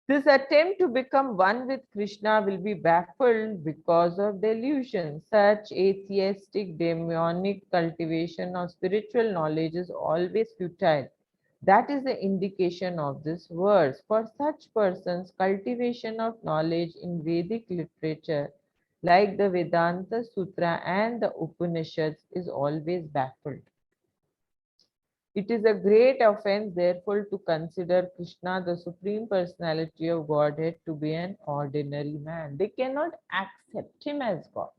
Speaker 1: This attempt to become one with Krishna will be baffled because of delusion. Such atheistic, demonic cultivation of spiritual knowledge is always futile. That is the indication of this verse. For such persons, cultivation of knowledge in Vedic literature, like the Vedanta Sutra and the Upanishads, is always baffled. It is a great offense, therefore, to consider Krishna, the Supreme Personality of Godhead, to be an ordinary man. They cannot accept him as God.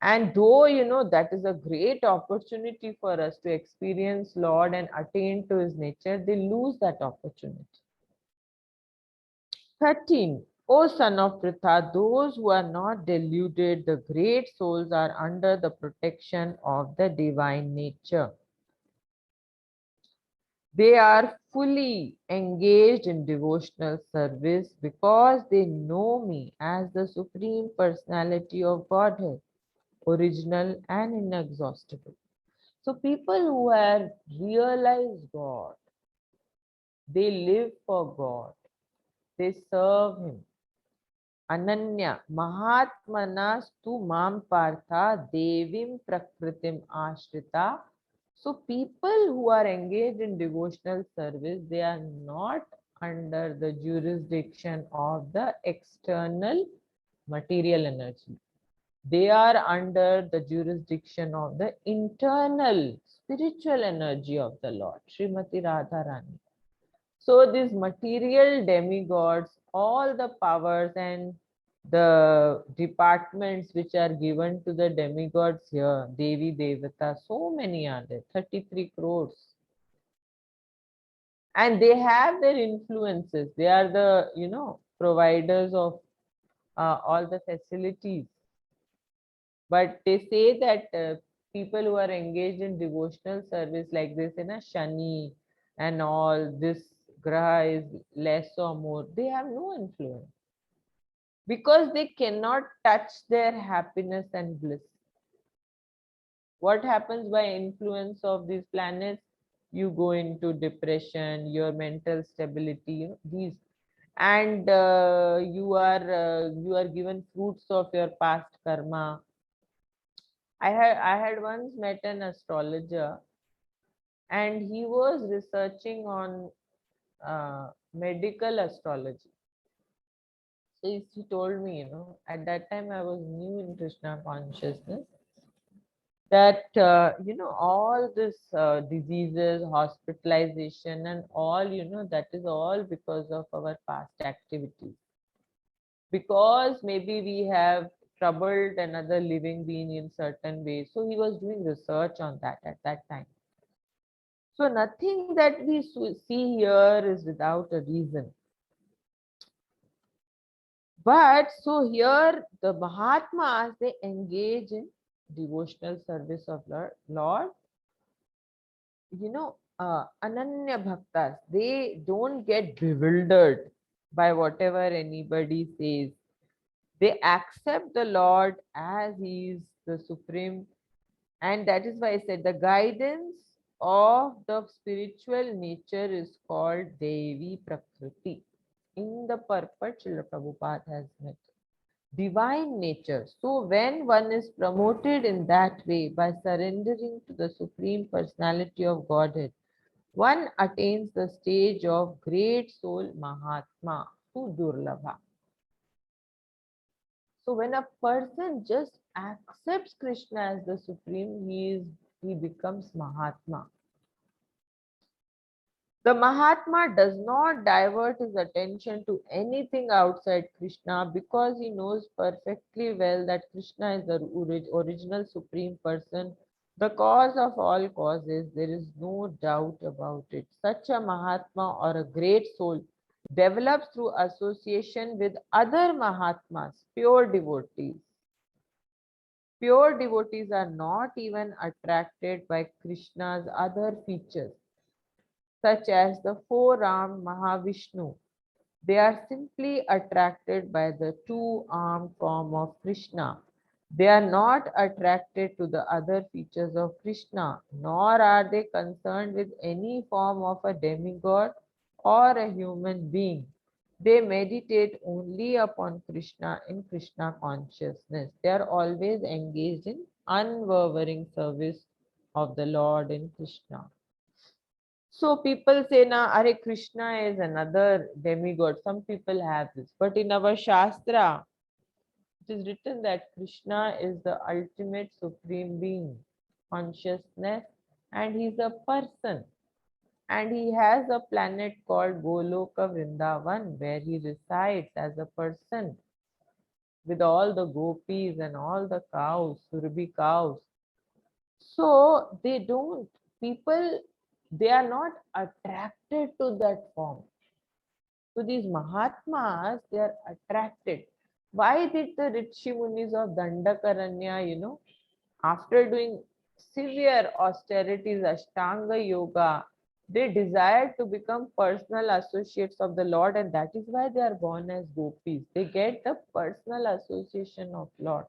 Speaker 1: And though, that is a great opportunity for us to experience Lord and attain to his nature, they lose that opportunity. 13. O son of Pritha, those who are not deluded, the great souls, are under the protection of the divine nature. They are fully engaged in devotional service because they know me as the Supreme Personality of Godhead, original and inexhaustible. So people who have realized God, they live for God, they serve him. Ananya Mahatmanas tu mam partha devim prakritim ashrita. So people who are engaged in devotional service, they are not under the jurisdiction of the external material energy. They are under the jurisdiction of the internal spiritual energy of the Lord, Srimati Radharani. So these material demigods, all the powers and the departments which are given to the demigods here, Devi Devata, so many are there, 33 crores. And they have their influences. They are the, providers of all the facilities. But they say that people who are engaged in devotional service like this in a Shani and all, this Graha is less or more, they have no influence because they cannot touch their happiness and bliss. What happens by influence of these planets? You go into depression, your mental stability, these, and you are given fruits of your past karma. I had once met an astrologer, and he was researching on medical astrology. So he told me, at that time I was new in Krishna consciousness, that all this diseases, hospitalization, and all, that is all because of our past activities. Because maybe we have troubled another living being in certain ways. So he was doing research on that at that time. So nothing that we see here is without a reason. But so here the Mahatmas, they engage in devotional service of Lord. Ananya Bhaktas, they don't get bewildered by whatever anybody says. They accept the Lord as He is the Supreme. And that is why I said the guidance of the spiritual nature is called Devi Prakriti. In the purport, Srila Prabhupada has met divine nature. So when one is promoted in that way by surrendering to the Supreme Personality of Godhead, one attains the stage of great soul Mahatma, Sudurlabha. So when a person just accepts Krishna as the Supreme, he becomes Mahatma. The Mahatma does not divert his attention to anything outside Krishna because he knows perfectly well that Krishna is the original Supreme Person, the cause of all causes. There is no doubt about it. Such a Mahatma or a great soul develops through association with other Mahatmas, pure devotees. Pure devotees are not even attracted by Krishna's other features, such as the four-armed Mahavishnu. They are simply attracted by the two-armed form of Krishna. They are not attracted to the other features of Krishna, nor are they concerned with any form of a demigod or a human being. They meditate only upon Krishna in Krishna consciousness. They are always engaged in unwavering service of the Lord in Krishna. So people say now, Are Krishna is another demigod. Some people have this. But in our Shastra, it is written that Krishna is the ultimate supreme being, consciousness, and he's a person. And he has a planet called Goloka Vrindavan where he resides as a person with all the gopis and all the cows, Surabhi cows. So people, they are not attracted to that form. So these Mahatmas, they are attracted. Why did the Rishi Munis of Dandakaranya, after doing severe austerities, Ashtanga Yoga, they desired to become personal associates of the Lord, and that is why they are born as gopis. They get the personal association of Lord.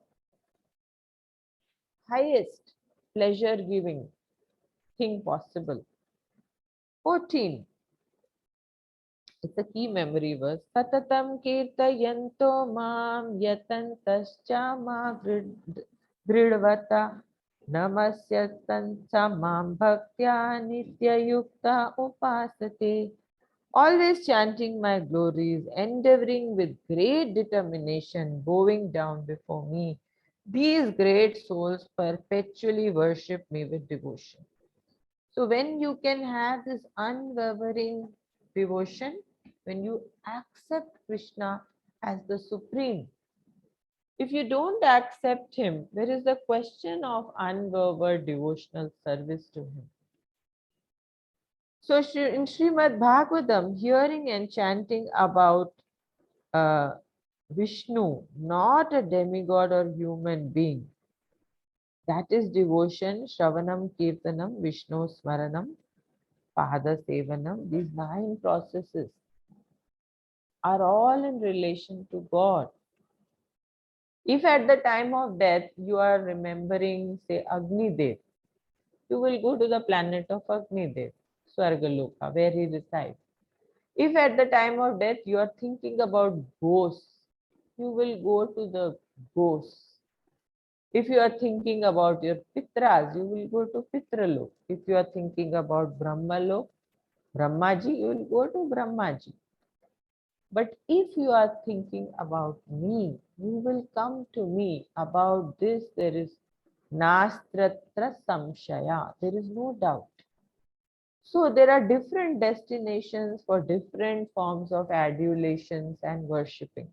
Speaker 1: Highest pleasure giving thing possible. 14. It's a key memory verse. Satatam kirtayanto mam yatantascha ma dridvata namasyatancha mam bhaktya nityayukta upasate. Always chanting my glories, endeavoring with great determination, bowing down before me. These great souls perpetually worship me with devotion. So when you can have this unwavering devotion, when you accept Krishna as the Supreme, if you don't accept him, there is the question of unwavered devotional service to him. So in Srimad Bhagavatam, hearing and chanting about uh, Vishnu, not a demigod or human being, that is devotion, Shravanam, Kirtanam, Vishnu Smaranam, Pada Sevanam. These 9 processes are all in relation to God. If at the time of death you are remembering, say, Agni Dev, you will go to the planet of Agni Dev, Swargaloka, where he resides. If at the time of death you are thinking about ghosts, you will go to the ghosts. If you are thinking about your Pitras, you will go to Pitralok. If you are thinking about Brahmalok, Brahmaji, you will go to Brahmaji. But if you are thinking about me, you will come to me. About this, there is Nastratra Samshaya. There is no doubt. So there are different destinations for different forms of adulations and worshipping.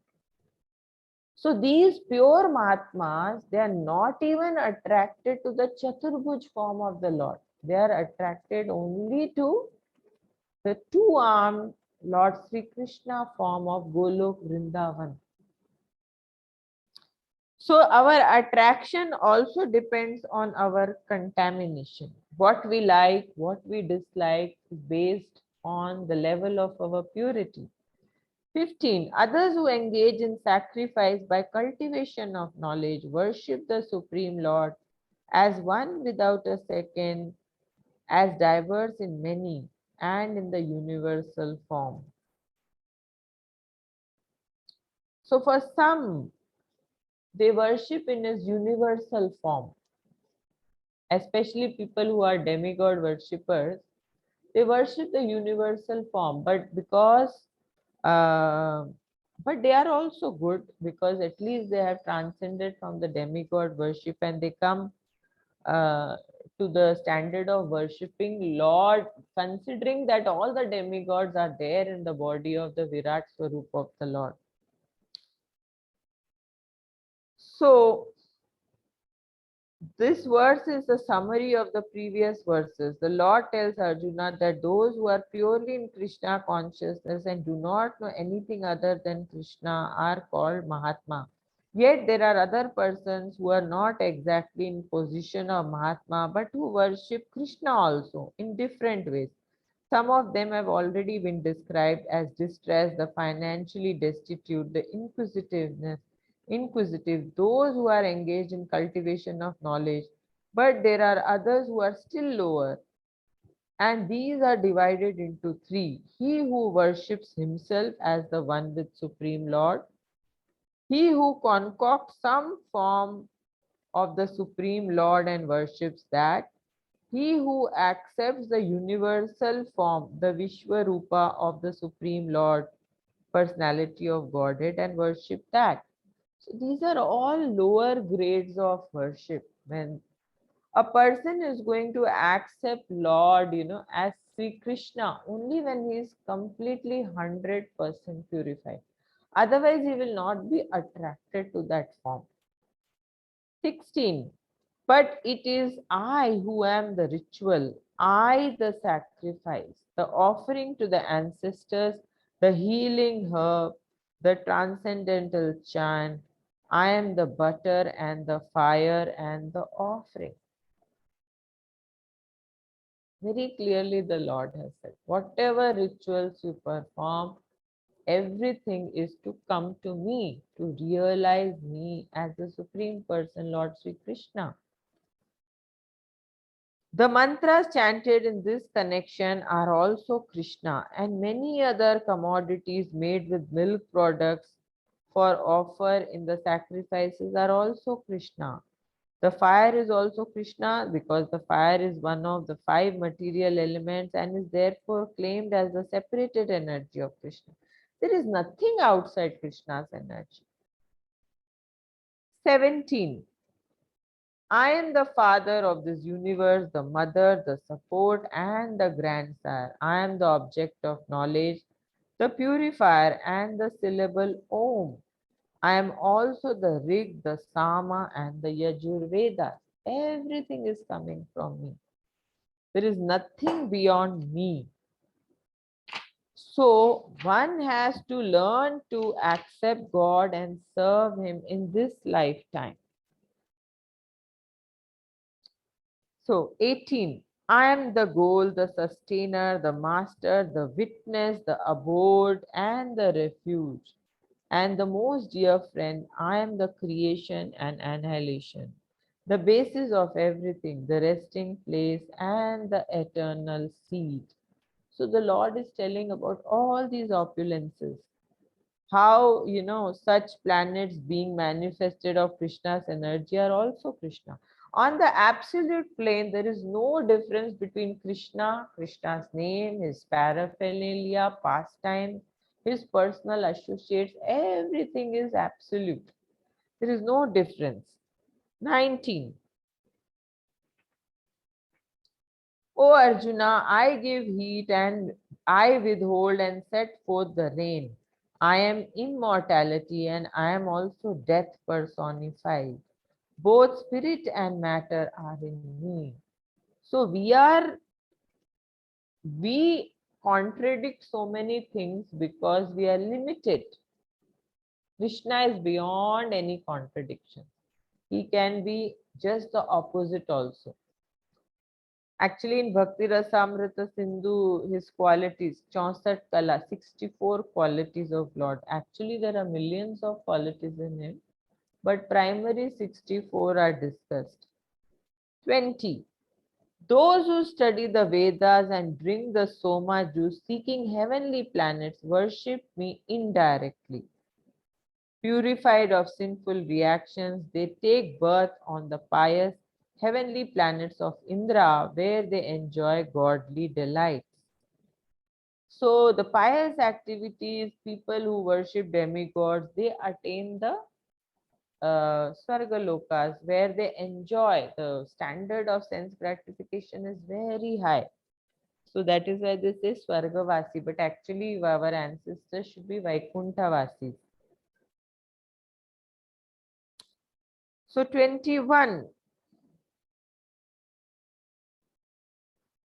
Speaker 1: So these pure Mahatmas, they are not even attracted to the Chaturbhuj form of the Lord. They are attracted only to the two-armed Lord Sri Krishna form of Golok Vrindavan. So our attraction also depends on our contamination. What we like, what we dislike is based on the level of our purity. 15. Others who engage in sacrifice by cultivation of knowledge worship the Supreme Lord as one without a second, as diverse in many, and in the universal form. So for some, they worship in his universal form, especially people who are demigod worshippers. They worship the universal form, but uh, but they are also good because at least they have transcended from the demigod worship and they come uh, to the standard of worshipping Lord, considering that all the demigods are there in the body of the Virat Swarup of the Lord. So this verse is a summary of the previous verses. The Lord tells Arjuna that those who are purely in Krishna consciousness and do not know anything other than Krishna are called Mahatma. Yet there are other persons who are not exactly in position of Mahatma but who worship Krishna also in different ways. Some of them have already been described as distressed, the financially destitute, the inquisitive, those who are engaged in cultivation of knowledge. But there are others who are still lower, and these are divided into 3. He who worships himself as the one with Supreme Lord, he who concocts some form of the Supreme Lord and worships that, he who accepts the universal form, the Vishwarupa of the Supreme Lord, personality of Godhead, and worship that. So these are all lower grades of worship. When a person is going to accept Lord, as Sri Krishna, only when he is completely 100% purified. Otherwise, he will not be attracted to that form. 16. But it is I who am the ritual, I the sacrifice, the offering to the ancestors, the healing herb, the transcendental chant. I am the butter and the fire and the offering. Very clearly, the Lord has said, whatever rituals you perform, everything is to come to me, to realize me as the Supreme Person, Lord Sri Krishna. The mantras chanted in this connection are also Krishna, and many other commodities made with milk products for offer in the sacrifices are also Krishna. The fire is also Krishna because the fire is one of the 5 material elements and is therefore claimed as the separated energy of Krishna. There is nothing outside Krishna's energy. 17. I am the father of this universe, the mother, the support, and the grandsire. I am the object of knowledge, the purifier, and the syllable Om. I am also the Rig, the Sama, and the Yajurveda. Everything is coming from me. There is nothing beyond me. So one has to learn to accept God and serve Him in this lifetime. So 18, I am the goal, the sustainer, the master, the witness, the abode, and the refuge. And the most dear friend, I am the creation and annihilation, the basis of everything, the resting place, and the eternal seed. So the Lord is telling about all these opulences, how such planets being manifested of Krishna's energy are also Krishna. On the absolute plane, there is no difference between Krishna's name, his paraphernalia, pastime, his personal associates. Everything is absolute. There is no difference. 19. O Arjuna, I give heat and I withhold and set forth the rain. I am immortality and I am also death personified. Both spirit and matter are in me. So we contradict so many things because we are limited. Krishna is beyond any contradiction. He can be just the opposite also. Actually, in Bhakti Rasamrita Sindhu, his qualities, 64 Kala, 64 qualities of Lord. Actually, there are millions of qualities in him, but primary 64 are discussed. 20. Those who study the Vedas and drink the Soma juice seeking heavenly planets worship me indirectly. Purified of sinful reactions, they take birth on the pious heavenly planets of Indra, where they enjoy godly delights. So the pious activities, people who worship demigods, they attain the Swarga Lokas, where they enjoy. The standard of sense gratification is very high. So that is why this is Swargavasi, but actually our ancestors should be Vaikunthavasi. So 21,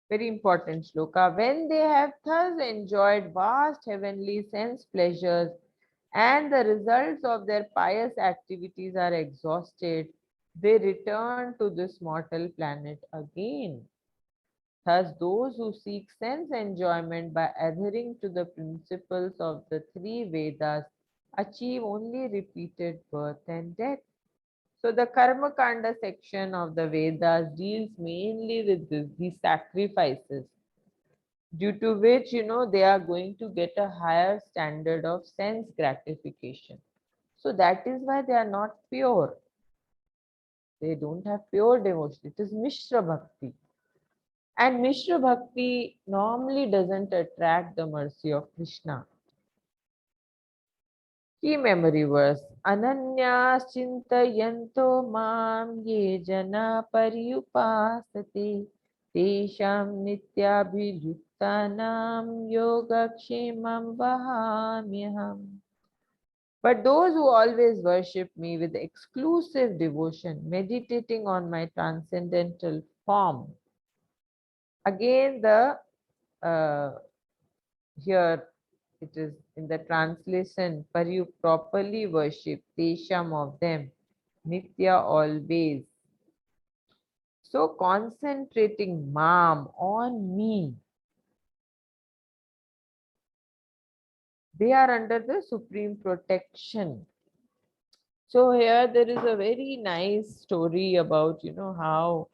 Speaker 1: very important shloka. When they have thus enjoyed vast heavenly sense pleasures and the results of their pious activities are exhausted, they return to this mortal planet again. Thus, those who seek sense enjoyment by adhering to the principles of the three Vedas achieve only repeated birth and death. So the Karma Kanda section of the Vedas deals mainly with these sacrifices, due to which they are going to get a higher standard of sense gratification. So that is why they are not pure. They don't have pure devotion. It is Mishra Bhakti. And Mishra Bhakti normally doesn't attract the mercy of Krishna. Key memory verse. Ananyas chintayanto mam ye jana paryupasate tesham nityabhiyuktanam yogakshemam vahamyaham. But those who always worship me with exclusive devotion, meditating on my transcendental form. Again, the here it is in the translation, for you properly worship Tesham of them, Nitya always. So concentrating Mam on me, they are under the supreme protection. So here there is a very nice story about how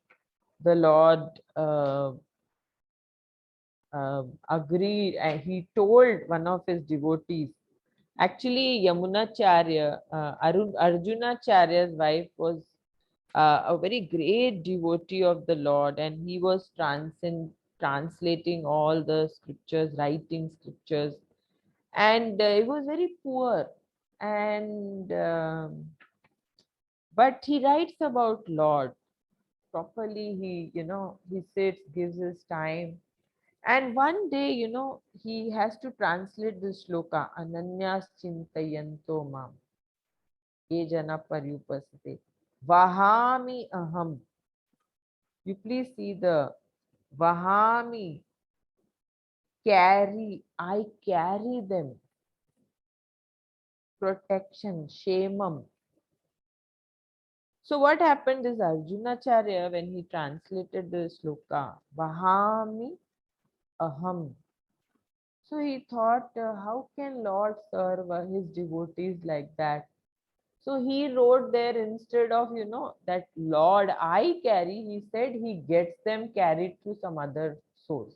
Speaker 1: the Lord agreed, and he told one of his devotees. Actually, Yamunacharya, Arjunacharya's wife was a very great devotee of the Lord, and he was translating all the scriptures, writing scriptures, and he was very poor. And but he writes about Lord properly. He sits, gives his time. And one day, he has to translate this shloka, Ananyas Chintayanto Mam, Ye Jana Paryupasate, Vahami Aham. You please see the Vahami. I carry them. Protection, Shemam. So what happened is Arjunacharya, when he translated the sloka, Vahami Aham. So he thought, how can Lord serve his devotees like that? So he wrote there, instead of, that Lord I carry, he said he gets them carried through some other source.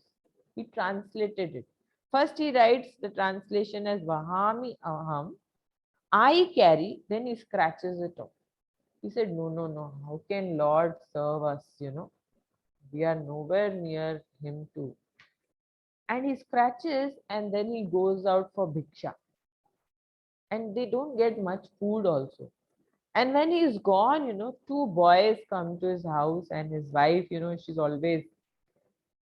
Speaker 1: He translated it. First he writes the translation as Vahami Aham, I carry, then he scratches it off. He said, no, no, no, how can Lord serve us, We are nowhere near him too. And he scratches and then he goes out for bhiksha. And they don't get much food also. And when he's gone, two boys come to his house, and his wife, she's always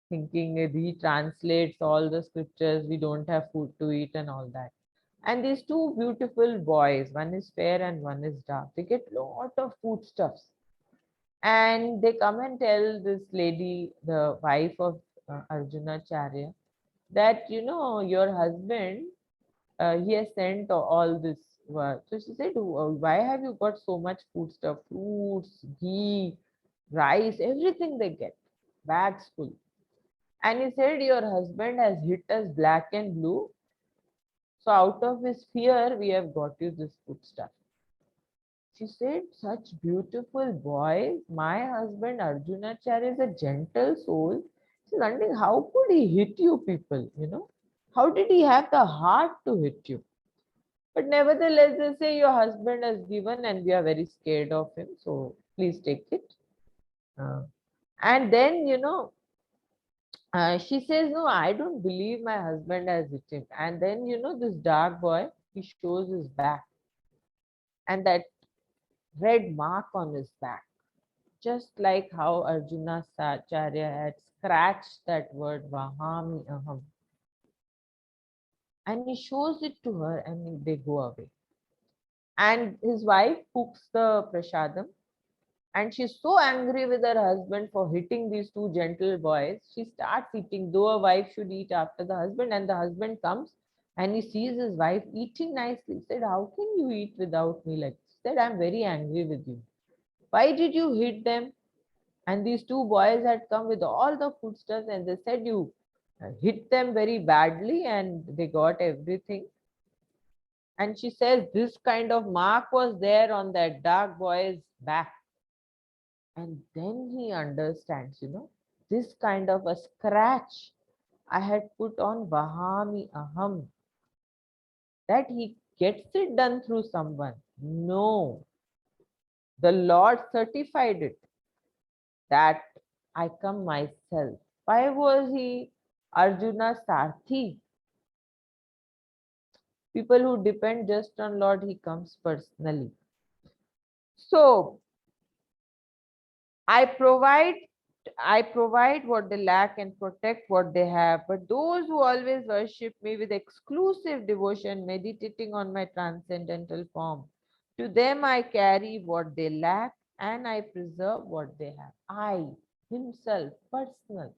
Speaker 1: thinking he translates all the scriptures, we don't have food to eat and all that. And these two beautiful boys, one is fair and one is dark, they get lot of foodstuffs. And they come and tell this lady, the wife of Arjunacharya, that, your husband, he has sent all this. So she said, why have you got so much food stuff? Fruits, ghee, rice, everything they get, bags full. And he said, your husband has hit us black and blue. So out of his fear, we have got you this food stuff. She said, such beautiful boys. My husband Arjunacharya is a gentle soul. She's wondering, how could he hit you people, How did he have the heart to hit you? But nevertheless, they say your husband has given and we are very scared of him. So please take it. And then, she says, no, I don't believe my husband has hit him. And then, this dark boy, he shows his back. And that red mark on his back. Just like how Arjuna Acharya had scratched that word Vahami Aham. And he shows it to her and they go away. And his wife cooks the prasadam, and she's so angry with her husband for hitting these two gentle boys. She starts eating, though a wife should eat after the husband, and the husband comes and he sees his wife eating nicely. He said, how can you eat without me like this? He said, I'm very angry with you. Why did you hit them? And these two boys had come with all the foodstuffs and they said you hit them very badly and they got everything. And she says this kind of mark was there on that dark boy's back. And then he understands, this kind of a scratch I had put on Vahami Aham, that he gets it done through someone. No, the Lord certified it, that I come myself. Why was he Arjuna Sarthi? People who depend just on Lord, he comes personally. So I provide what they lack and protect what they have. But those who always worship me with exclusive devotion, meditating on my transcendental form, to them I carry what they lack and I preserve what they have. I, himself, personal.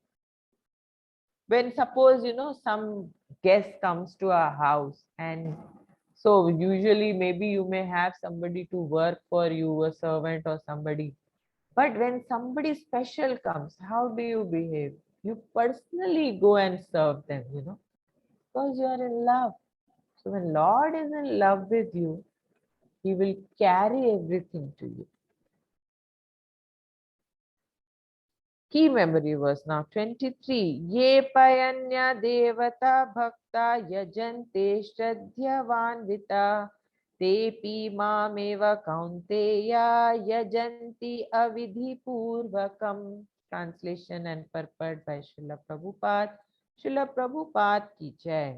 Speaker 1: When suppose, some guest comes to our house, and so usually maybe you may have somebody to work for you, a servant or somebody. But when somebody special comes, how do you behave? You personally go and serve them, because you are in love. So when Lord is in love with you, he will carry everything to you. Key memory verse now 23. Ye payanya devata bhakta yajante shraddhyavanvita tepi mameva kaunteya yajanti avidhi purvakam. Translation and purport by Srila Prabhupada. Srila Prabhupada ki jai.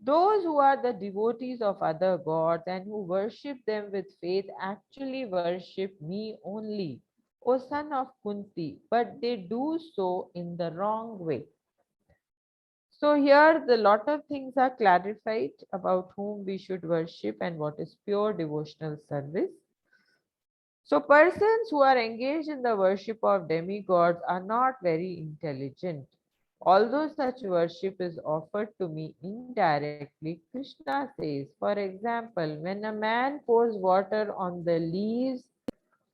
Speaker 1: Those who are the devotees of other gods and who worship them with faith actually worship me only, O son of Kunti, but they do so in the wrong way. So here the lot of things are clarified about whom we should worship and what is pure devotional service. So persons who are engaged in the worship of demigods are not very intelligent. Although such worship is offered to me indirectly, Krishna says, for example, when a man pours water on the leaves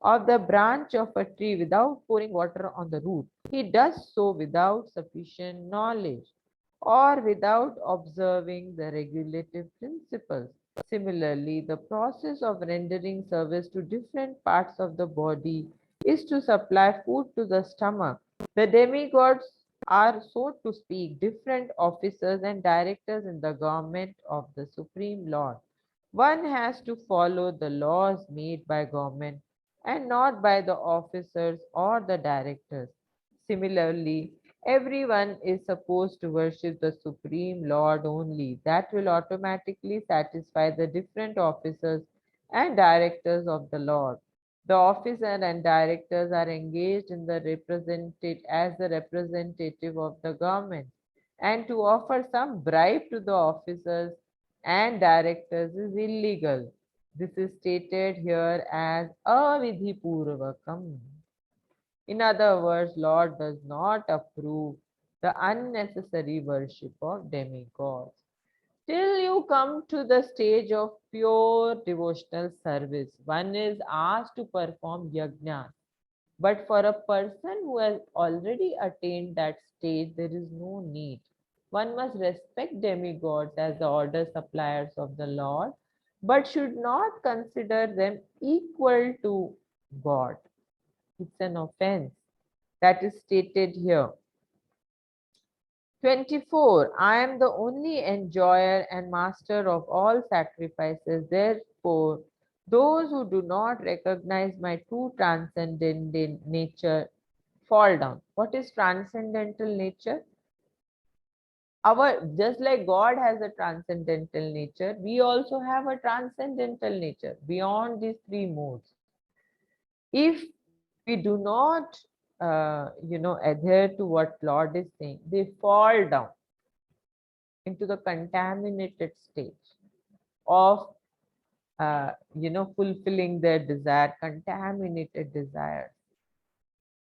Speaker 1: of the branch of a tree without pouring water on the root, he does so without sufficient knowledge or without observing the regulative principles. Similarly, the process of rendering service to different parts of the body is to supply food to the stomach. The demigods are, so to speak, different officers and directors in the government of the Supreme Lord. One has to follow the laws made by government and not by the officers or the directors. Similarly, everyone is supposed to worship the Supreme Lord only. That will automatically satisfy the different officers and directors of the Lord. The officer and directors are engaged in the represented as the representative of the government, and to offer some bribe to the officers and directors is illegal. This is stated here as avidhi purvakam. In other words, Lord does not approve the unnecessary worship of demigods. Till you come to the stage of pure devotional service, one is asked to perform yajna. But for a person who has already attained that stage, there is no need. One must respect demigods as the order suppliers of the Lord, but should not consider them equal to God. It's an offense. That is stated here. 24. I am the only enjoyer and master of all sacrifices. Therefore, those who do not recognize my true transcendental nature fall down. What is transcendental nature? Our, just like God has a transcendental nature, we also have a transcendental nature beyond these three modes. If we do not adhere to what Lord is saying, they fall down into the contaminated stage of fulfilling their desire, contaminated desires.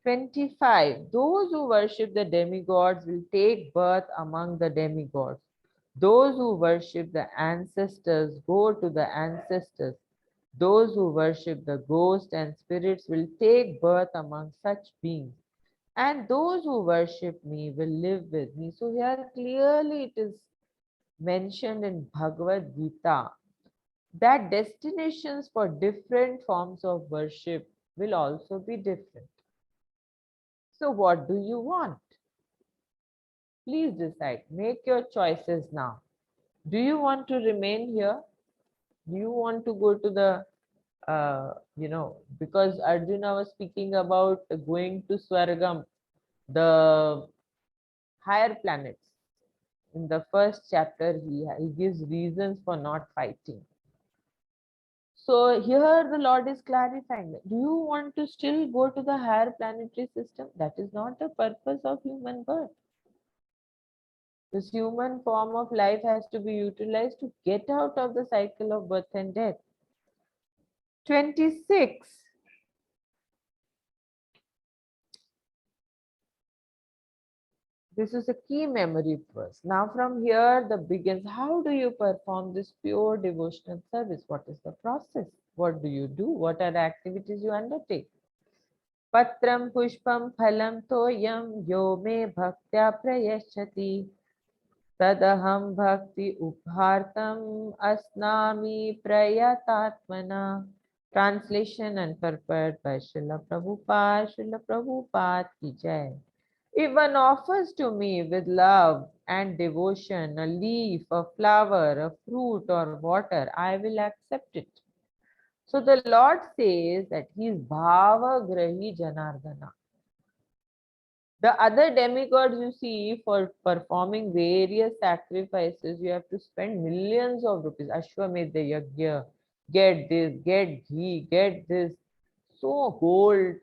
Speaker 1: 25. Those who worship the demigods will take birth among the demigods. Those who worship the ancestors go to the ancestors. Those who worship the ghosts and spirits will take birth among such beings. And those who worship me will live with me. So here clearly it is mentioned in Bhagavad Gita that destinations for different forms of worship will also be different. So what do you want? Please decide. Make your choices now. Do you want to remain here? Do you want to go to the, because Arjuna was speaking about going to Swargam, the higher planets. In the first chapter, he gives reasons for not fighting. So here the Lord is clarifying that, do you want to still go to the higher planetary system? That is not the purpose of human birth. This human form of life has to be utilized to get out of the cycle of birth and death. 26. This is a key memory verse. Now from here the begins, how do you perform this pure devotional service? What is the process? What do you do? What are the activities you undertake? Patram pushpam phalam toyam yo me bhaktya prayashati tadaham bhakti uphartam asnami prayatatmana. Translation and prepared by Srila Prabhupada. Srila Prabhupada ki jai. If one offers to me with love and devotion a leaf, a flower, a fruit, or water, I will accept it. So the Lord says that He is Bhava Grahi Janardana. The other demigods you see, for performing various sacrifices, you have to spend millions of rupees. Ashwamedha Yajna, get this, get ghee, get this. So gold,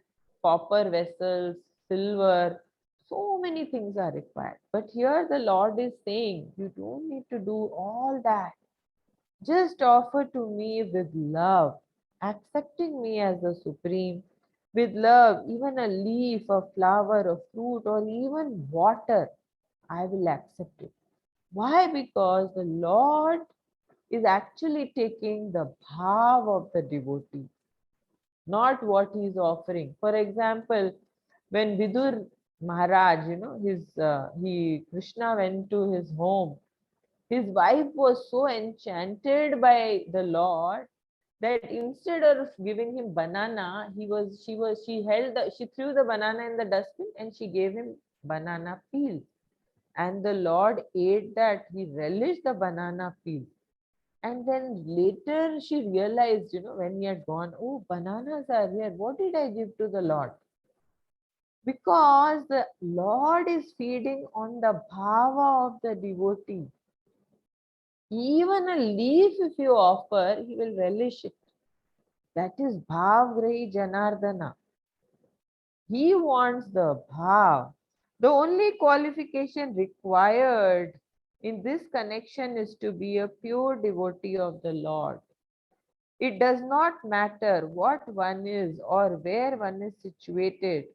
Speaker 1: copper vessels, silver, so many things are required. But here the Lord is saying, you don't need to do all that. Just offer to me with love, accepting me as the Supreme. With love, even a leaf, a flower, a fruit, or even water. I will accept it. Why? Because the Lord is actually taking the bhav of the devotee, not what he is offering. For example, when Vidur Maharaj, Krishna went to his home, his wife was so enchanted by the Lord that instead of giving him banana, she threw the banana in the dustbin and she gave him banana peel. And the Lord ate that. He relished the banana peel. And then later she realized, when he had gone, oh, bananas are here. What did I give to the Lord? Because the Lord is feeding on the bhava of the devotee. Even a leaf, if you offer, he will relish it. That is bhavgrahi janardana. He wants the bhav. The only qualification required in this connection is to be a pure devotee of the Lord. It does not matter what one is or where one is situated.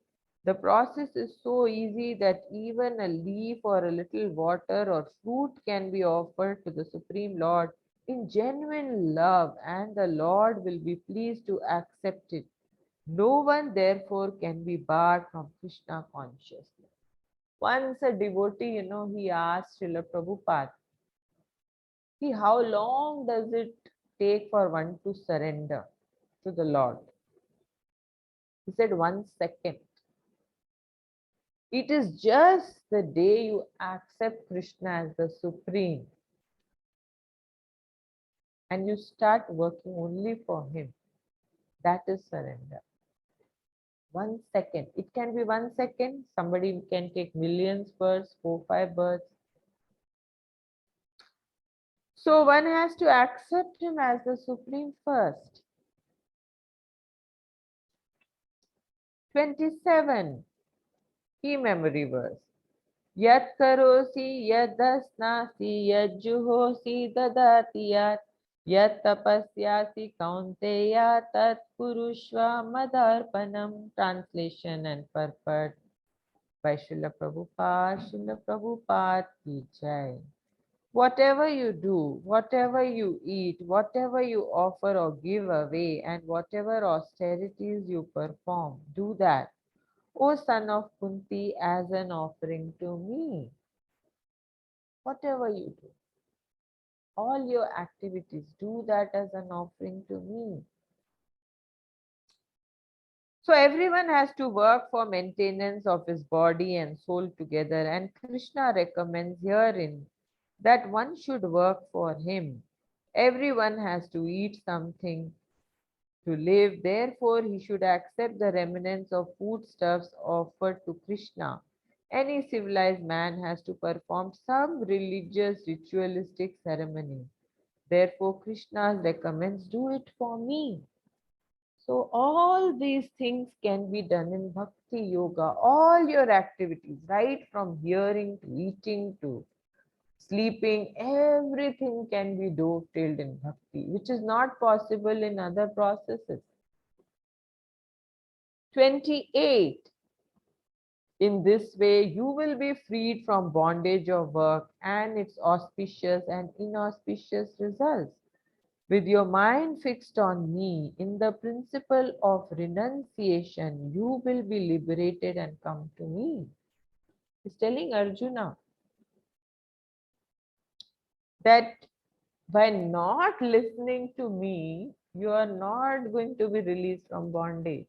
Speaker 1: The process is so easy that even a leaf or a little water or fruit can be offered to the Supreme Lord in genuine love, and the Lord will be pleased to accept it. No one, therefore, can be barred from Krishna consciousness. Once a devotee, he asked Srila Prabhupada, how long does it take for one to surrender to the Lord? He said, 1 second. It is just the day you accept Krishna as the Supreme and you start working only for Him. That is surrender. 1 second. It can be 1 second. Somebody can take millions births, 4, 5 births. So one has to accept Him as the Supreme first. 27. Key memory verse. Yat karosi yadasnasi yajjuhosi dadati yat yat tapasyasi kaunteya tat purushva madarpanam. Translation and purport by Srila Prabhupada. Srila Prabhupada ki jai. Whatever you do, whatever you eat, whatever you offer or give away, and whatever austerities you perform, do that, O son of Kunti, as an offering to me. Whatever you do, all your activities, do that as an offering to me. So everyone has to work for maintenance of his body and soul together, and Krishna recommends herein that one should work for him. Everyone has to eat something to live. Therefore, he should accept the remnants of foodstuffs offered to Krishna. Any civilized man has to perform some religious ritualistic ceremony. Therefore, Krishna recommends, do it for me. So all these things can be done in Bhakti Yoga. All your activities, right from hearing to eating to sleeping, everything can be dovetailed in Bhakti, which is not possible in other processes. 28. In this way, you will be freed from bondage of work and its auspicious and inauspicious results. With your mind fixed on me, in the principle of renunciation, you will be liberated and come to me. He's telling Arjuna that by not listening to me, you are not going to be released from bondage.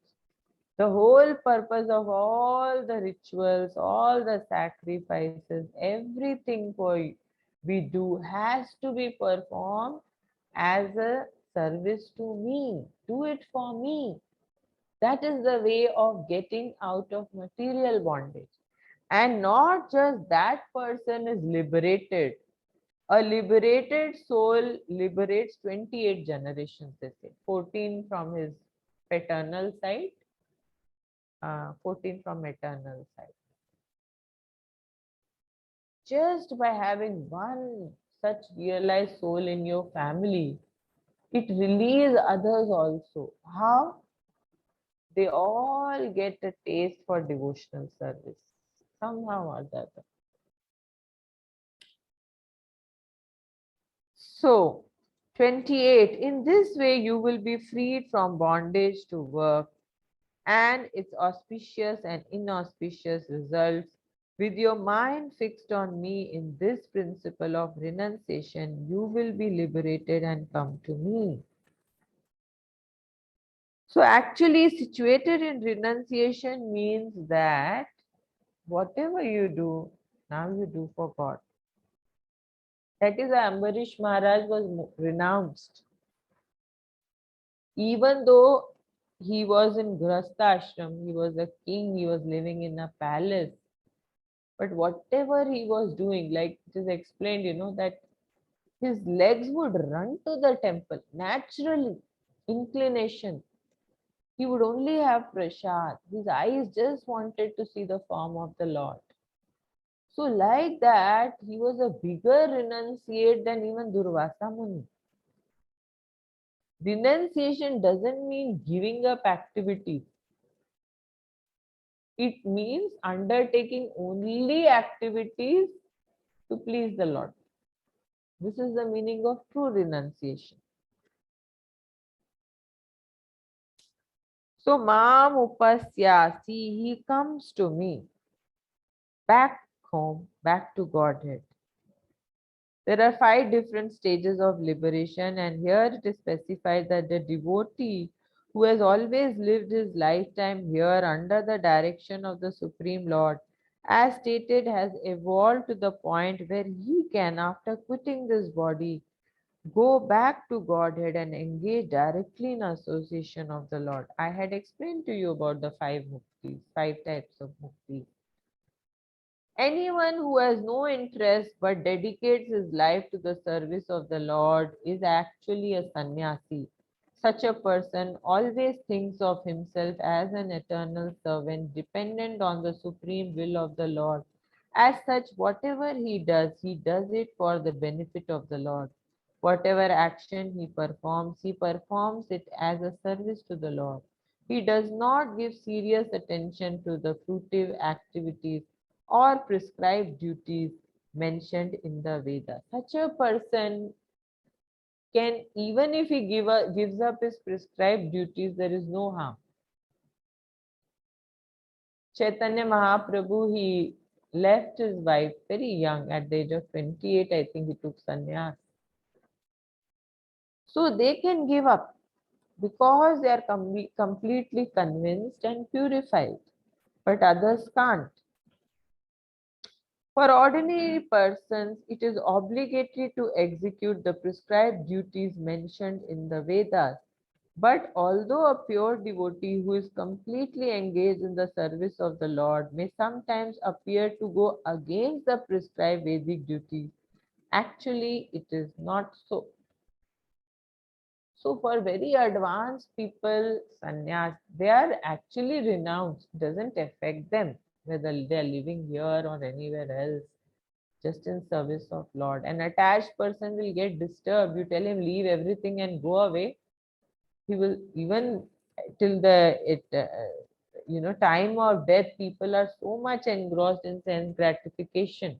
Speaker 1: The whole purpose of all the rituals, all the sacrifices, everything we do has to be performed as a service to me. Do it for me. That is the way of getting out of material bondage. And not just that person is liberated. A liberated soul liberates 28 generations, they say. 14 from his paternal side, 14 from maternal side. Just by having one such realized soul in your family, it releases others also. How? They all get a taste for devotional service, somehow or the other. So, 28. In this way, you will be freed from bondage to work and its auspicious and inauspicious results. With your mind fixed on me in this principle of renunciation, you will be liberated and come to me. So, actually, situated in renunciation means that whatever you do, now you do for God. That is why Ambarish Maharaj was renounced. Even though he was in Grahastha ashram, he was a king, he was living in a palace. But whatever he was doing, like it is explained, that his legs would run to the temple naturally, inclination. He would only have prasad. His eyes just wanted to see the form of the Lord. So, like that, he was a bigger renunciate than even Durvasa Muni. Renunciation doesn't mean giving up activities. It means undertaking only activities to please the Lord. This is the meaning of true renunciation. So, Mam Upasyasi, he comes to me, back home, back to Godhead. There are 5 different stages of liberation, and here it is specified that the devotee who has always lived his lifetime here under the direction of the Supreme Lord, as stated, has evolved to the point where he can, after quitting this body, go back to Godhead and engage directly in association of the Lord. I had explained to you about the 5 muktis, 5 types of muktis. Anyone who has no interest but dedicates his life to the service of the Lord is actually a sannyasi. Such a person always thinks of himself as an eternal servant dependent on the supreme will of the Lord. As such, whatever he does it for the benefit of the Lord. Whatever action he performs it as a service to the Lord. He does not give serious attention to the fruitive activities or prescribed duties mentioned in the Vedas. Such a person can, even if he gives up his prescribed duties, there is no harm. Chaitanya Mahaprabhu, he left his wife very young, at the age of 28, I think he took sannyas. So they can give up because they are completely convinced and purified, but others can't. For ordinary persons, it is obligatory to execute the prescribed duties mentioned in the Vedas. But although a pure devotee who is completely engaged in the service of the Lord may sometimes appear to go against the prescribed Vedic duties, actually it is not so. So for very advanced people, sannyas, they are actually renounced. It doesn't affect them whether they are living here or anywhere else, just in service of Lord. An attached person will get disturbed. You tell him leave everything and go away. He will, even till the time of death, people are so much engrossed in sense gratification.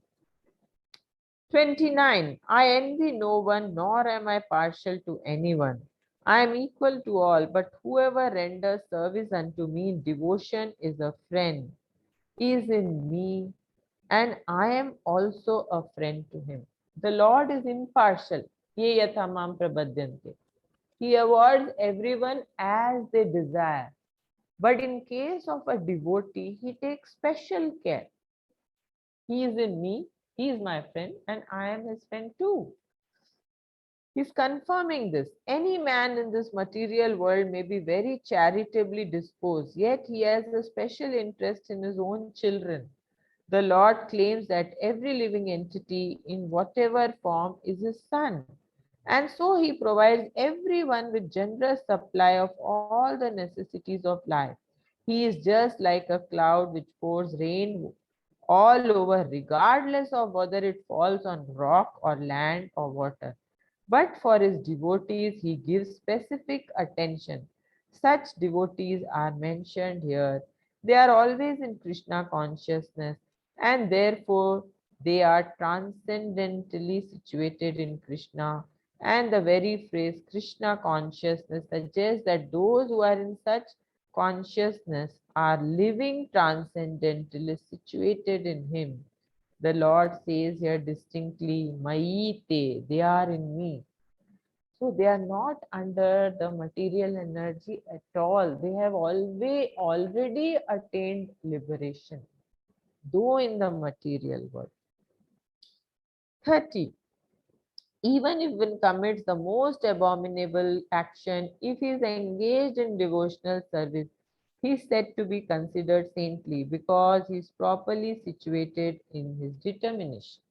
Speaker 1: 29. I envy no one, nor am I partial to anyone. I am equal to all, but whoever renders service unto me in devotion is a friend, is in me, and I am also a friend to him. The Lord is impartial. Ye yatha mam prabhadyante. He awards everyone as they desire. But in case of a devotee, he takes special care. He is in me, he is my friend, and I am his friend too. He's confirming this. Any man in this material world may be very charitably disposed, yet he has a special interest in his own children. The Lord claims that every living entity, in whatever form, is his son. And so he provides everyone with generous supply of all the necessities of life. He is just like a cloud which pours rain all over, regardless of whether it falls on rock or land or water. But for his devotees, he gives specific attention. Such devotees are mentioned here. They are always in Krishna consciousness, and therefore they are transcendentally situated in Krishna. And the very phrase Krishna consciousness suggests that those who are in such consciousness are living transcendentalists situated in Him. The Lord says here distinctly, Maite, they are in me. So they are not under the material energy at all. They have already attained liberation, though in the material world. 30. Even if one commits the most abominable action, if he is engaged in devotional service, he is said to be considered saintly because he is properly situated in his determination.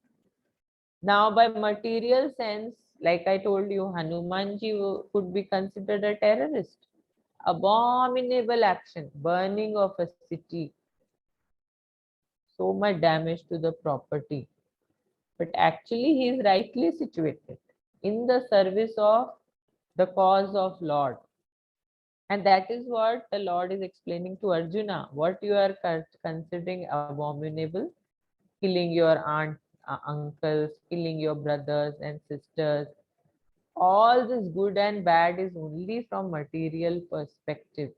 Speaker 1: Now, by material sense, like I told you, Hanumanji could be considered a terrorist. Abominable action, burning of a city, so much damage to the property. But actually, he is rightly situated in the service of the cause of Lord. And that is what the Lord is explaining to Arjuna. What you are considering abominable, killing your aunt, uncles, killing your brothers and sisters, all this good and bad is only from material perspective.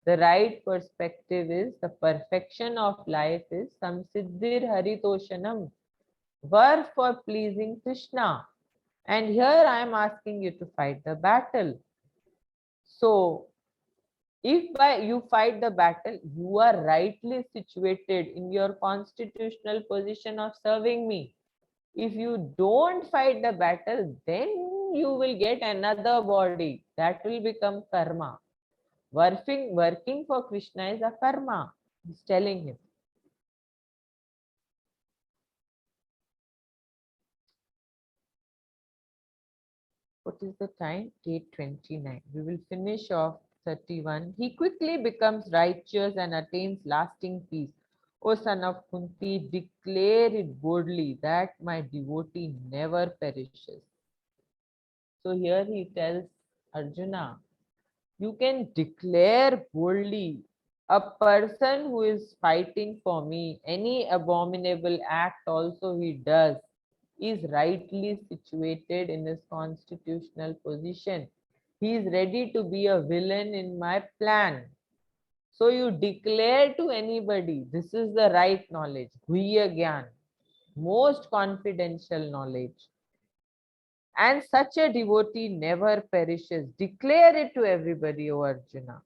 Speaker 1: The right perspective is the perfection of life is samsiddhir haritoshanam, work for pleasing Krishna. And here I am asking you to fight the battle. So if by you fight the battle, you are rightly situated in your constitutional position of serving me. If you don't fight the battle, then you will get another body. That will become karma. Working for Krishna is a karma. He's telling him. What is the time? 8:29. We will finish off 31. He quickly becomes righteous and attains lasting peace. O son of Kunti, declare it boldly that my devotee never perishes. So here he tells Arjuna, you can declare boldly, a person who is fighting for me, any abominable act also he does, is rightly situated in his constitutional position. He is ready to be a villain in my plan. So you declare to anybody, this is the right knowledge, Guhya Gyan, most confidential knowledge. And such a devotee never perishes. Declare it to everybody, O Arjuna.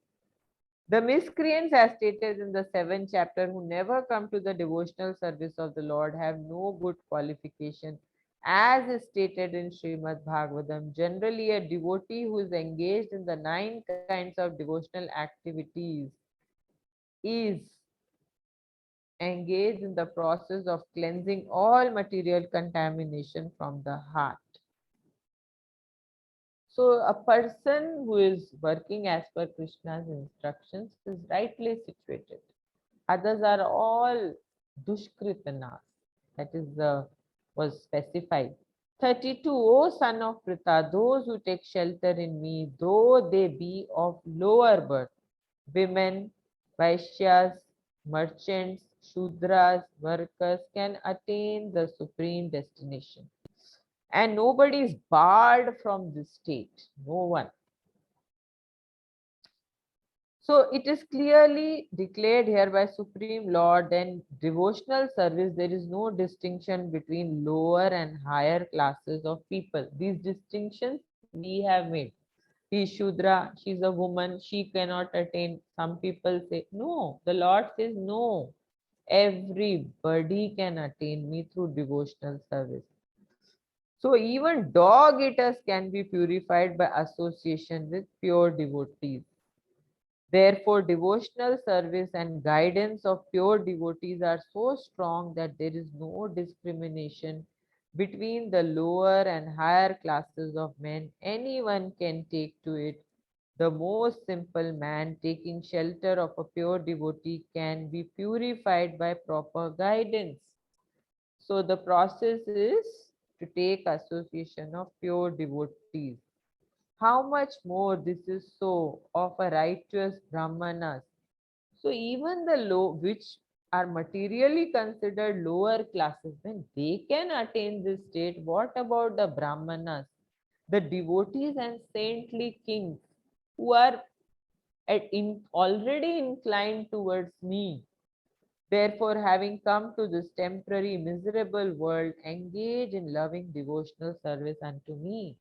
Speaker 1: The miscreants, as stated in the 7th chapter, who never come to the devotional service of the Lord, have no good qualification. As is stated in Srimad Bhagavatam, generally a devotee who is engaged in the 9 kinds of devotional activities is engaged in the process of cleansing all material contamination from the heart. So a person who is working as per Krishna's instructions is rightly situated. Others are all dushkritanas. That is was specified. 32. O son of Pritha, those who take shelter in me, though they be of lower birth, women, Vaishyas, merchants, Shudras, workers, can attain the supreme destination. And nobody is barred from this state. No one. So it is clearly declared here by Supreme Lord and devotional service, there is no distinction between lower and higher classes of people. These distinctions we have made. She is Shudra, she is a woman, she cannot attain. Some people say, no, the Lord says, no, everybody can attain me through devotional service. So even dog eaters can be purified by association with pure devotees. Therefore, devotional service and guidance of pure devotees are so strong that there is no discrimination between the lower and higher classes of men. Anyone can take to it. The most simple man taking shelter of a pure devotee can be purified by proper guidance. So the process is to take association of pure devotees. How much more this is so of a righteous brahmanas. So even the low, which are materially considered lower classes, when they can attain this state, what about the brahmanas? The devotees and saintly kings who are already inclined towards me, therefore having come to this temporary miserable world, engage in loving devotional service unto me.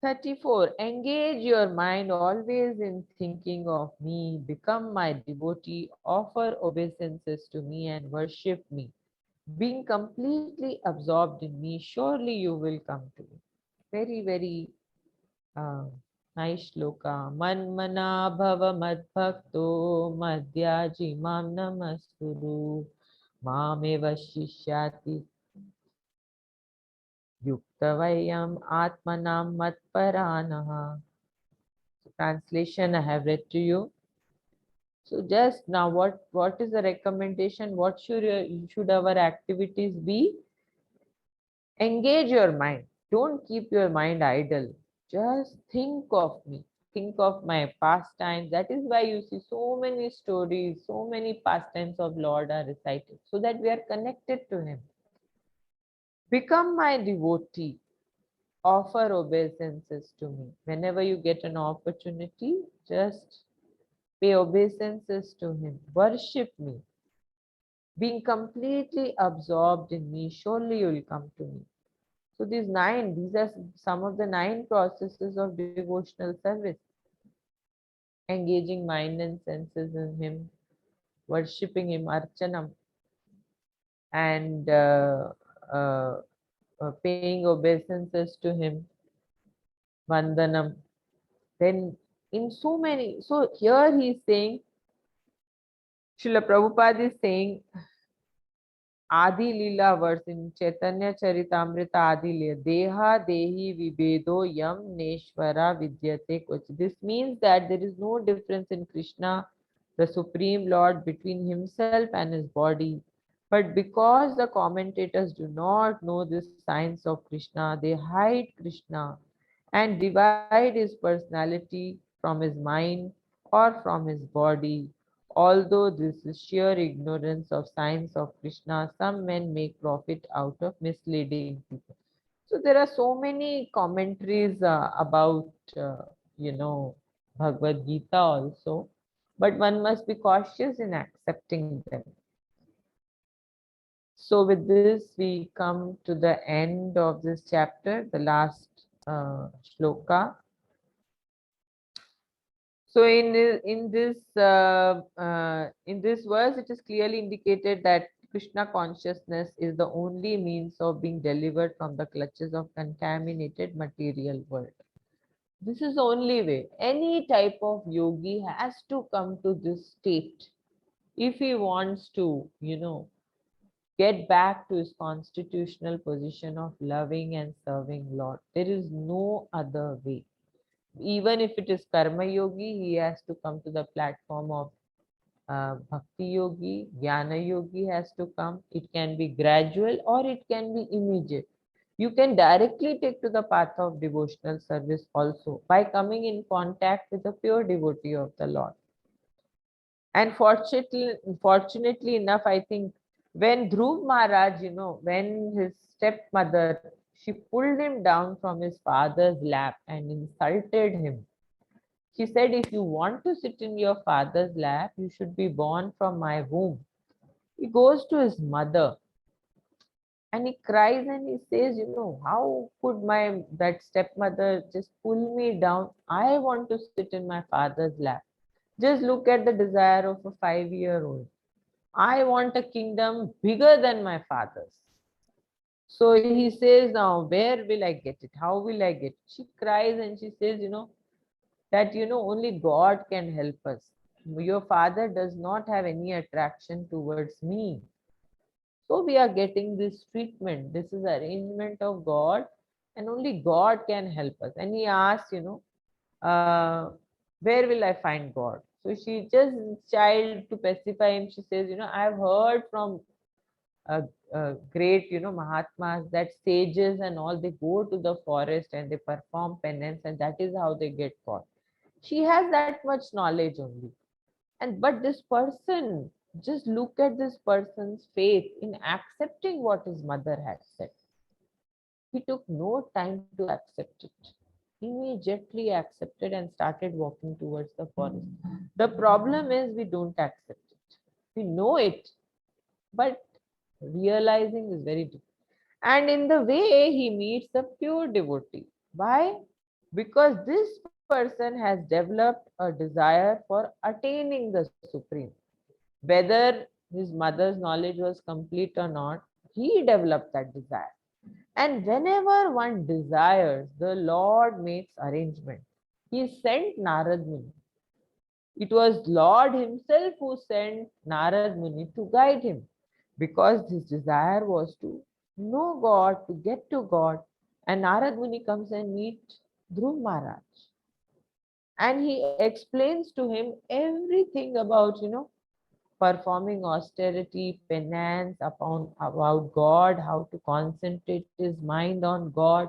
Speaker 1: 34. Engage your mind always in thinking of me, become my devotee, offer obeisances to me and worship me. Being completely absorbed in me, surely you will come to me. Very, very uh, nice shloka. Manmana bhava madbhakto madhyaji mam namaskuru mameva shishyati yuktavayam atmanam matparanaha. Translation I have read to you. So just now, what is the recommendation? What should our activities be? Engage your mind. Don't keep your mind idle. Just think of me. Think of my pastimes. That is why you see so many stories, so many pastimes of Lord are recited, so that we are connected to Him. Become my devotee. Offer obeisances to me. Whenever you get an opportunity, just pay obeisances to Him. Worship me. Being completely absorbed in me, surely you will come to me. So these are some of the 9 processes of devotional service. Engaging mind and senses in Him, worshipping Him, archanam, and paying obeisances to Him, vandanam. Then in so many, so here he is saying, Srila Prabhupada is saying, Adi Leela verse in Chaitanya Charitamrita Adi Leela, Deha Dehi Vibedo Yam Neshwara Vidyate Kuch. This means that there is no difference in Krishna, the Supreme Lord, between himself and his body. But because the commentators do not know this science of Krishna, they hide Krishna and divide his personality from his mind or from his body. Although this is sheer ignorance of science of Krishna, some men make profit out of misleading people. So there are so many commentaries about, you know, Bhagavad Gita also, but one must be cautious in accepting them. So with this, we come to the end of this chapter, the last shloka. So in this verse, it is clearly indicated that Krishna consciousness is the only means of being delivered from the clutches of contaminated material world. This is the only way. Any type of yogi has to come to this state if he wants to, get back to his constitutional position of loving and serving Lord. There is no other way. Even if it is karma yogi, he has to come to the platform of bhakti yogi, jnana yogi has to come. It can be gradual or it can be immediate. You can directly take to the path of devotional service also by coming in contact with the pure devotee of the Lord. And fortunately enough, I think when Dhruv Maharaj, when his stepmother, she pulled him down from his father's lap and insulted him. She said, if you want to sit in your father's lap, you should be born from my womb. He goes to his mother and he cries and he says, how could that stepmother just pull me down? I want to sit in my father's lap. Just look at the desire of a 5-year-old. I want a kingdom bigger than my father's. So he says, now where will I get it? How will I get it? She cries and she says, that only God can help us. Your father does not have any attraction towards me. So we are getting this treatment. This is arrangement of God, and only God can help us. And he asks, uh, where will I find God? So she just child to pacify him. She says, I've heard from great, Mahatmas, that sages and all, they go to the forest and they perform penance, and that is how they get God. She has that much knowledge only. And but this person, just look at this person's faith in accepting what his mother had said. He took no time to accept it. Immediately accepted and started walking towards the forest. The problem is we don't accept it. We know it, but realizing is very difficult. And in the way, he meets a pure devotee. Why? Because this person has developed a desire for attaining the Supreme. Whether his mother's knowledge was complete or not, he developed that desire. And whenever one desires, the Lord makes arrangement. He sent Narad Muni. It was Lord himself who sent Narad Muni to guide him, because his desire was to know God, to get to God. And Narad Muni comes and meets Dhruv Maharaj. And he explains to him everything about, performing austerity, penance upon about God, how to concentrate his mind on God.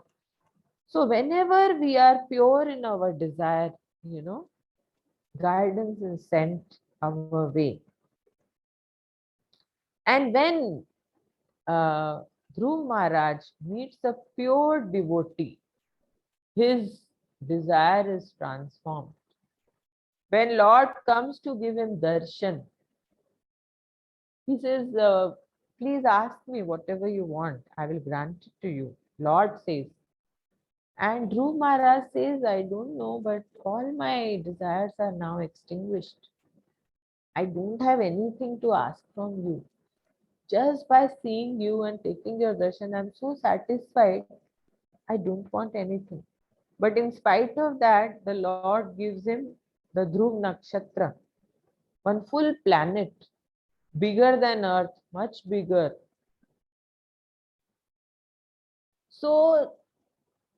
Speaker 1: So whenever we are pure in our desire, guidance is sent our way. And when Dhruv Maharaj meets a pure devotee, his desire is transformed. When Lord comes to give him darshan, he says, please ask me whatever you want. I will grant it to you. Lord says. And Dhruv Maharaj says, I don't know, but all my desires are now extinguished. I don't have anything to ask from you. Just by seeing you and taking your darshan, I'm so satisfied. I don't want anything. But in spite of that, the Lord gives him the Dhruv Nakshatra, one full planet, bigger than Earth, much bigger. So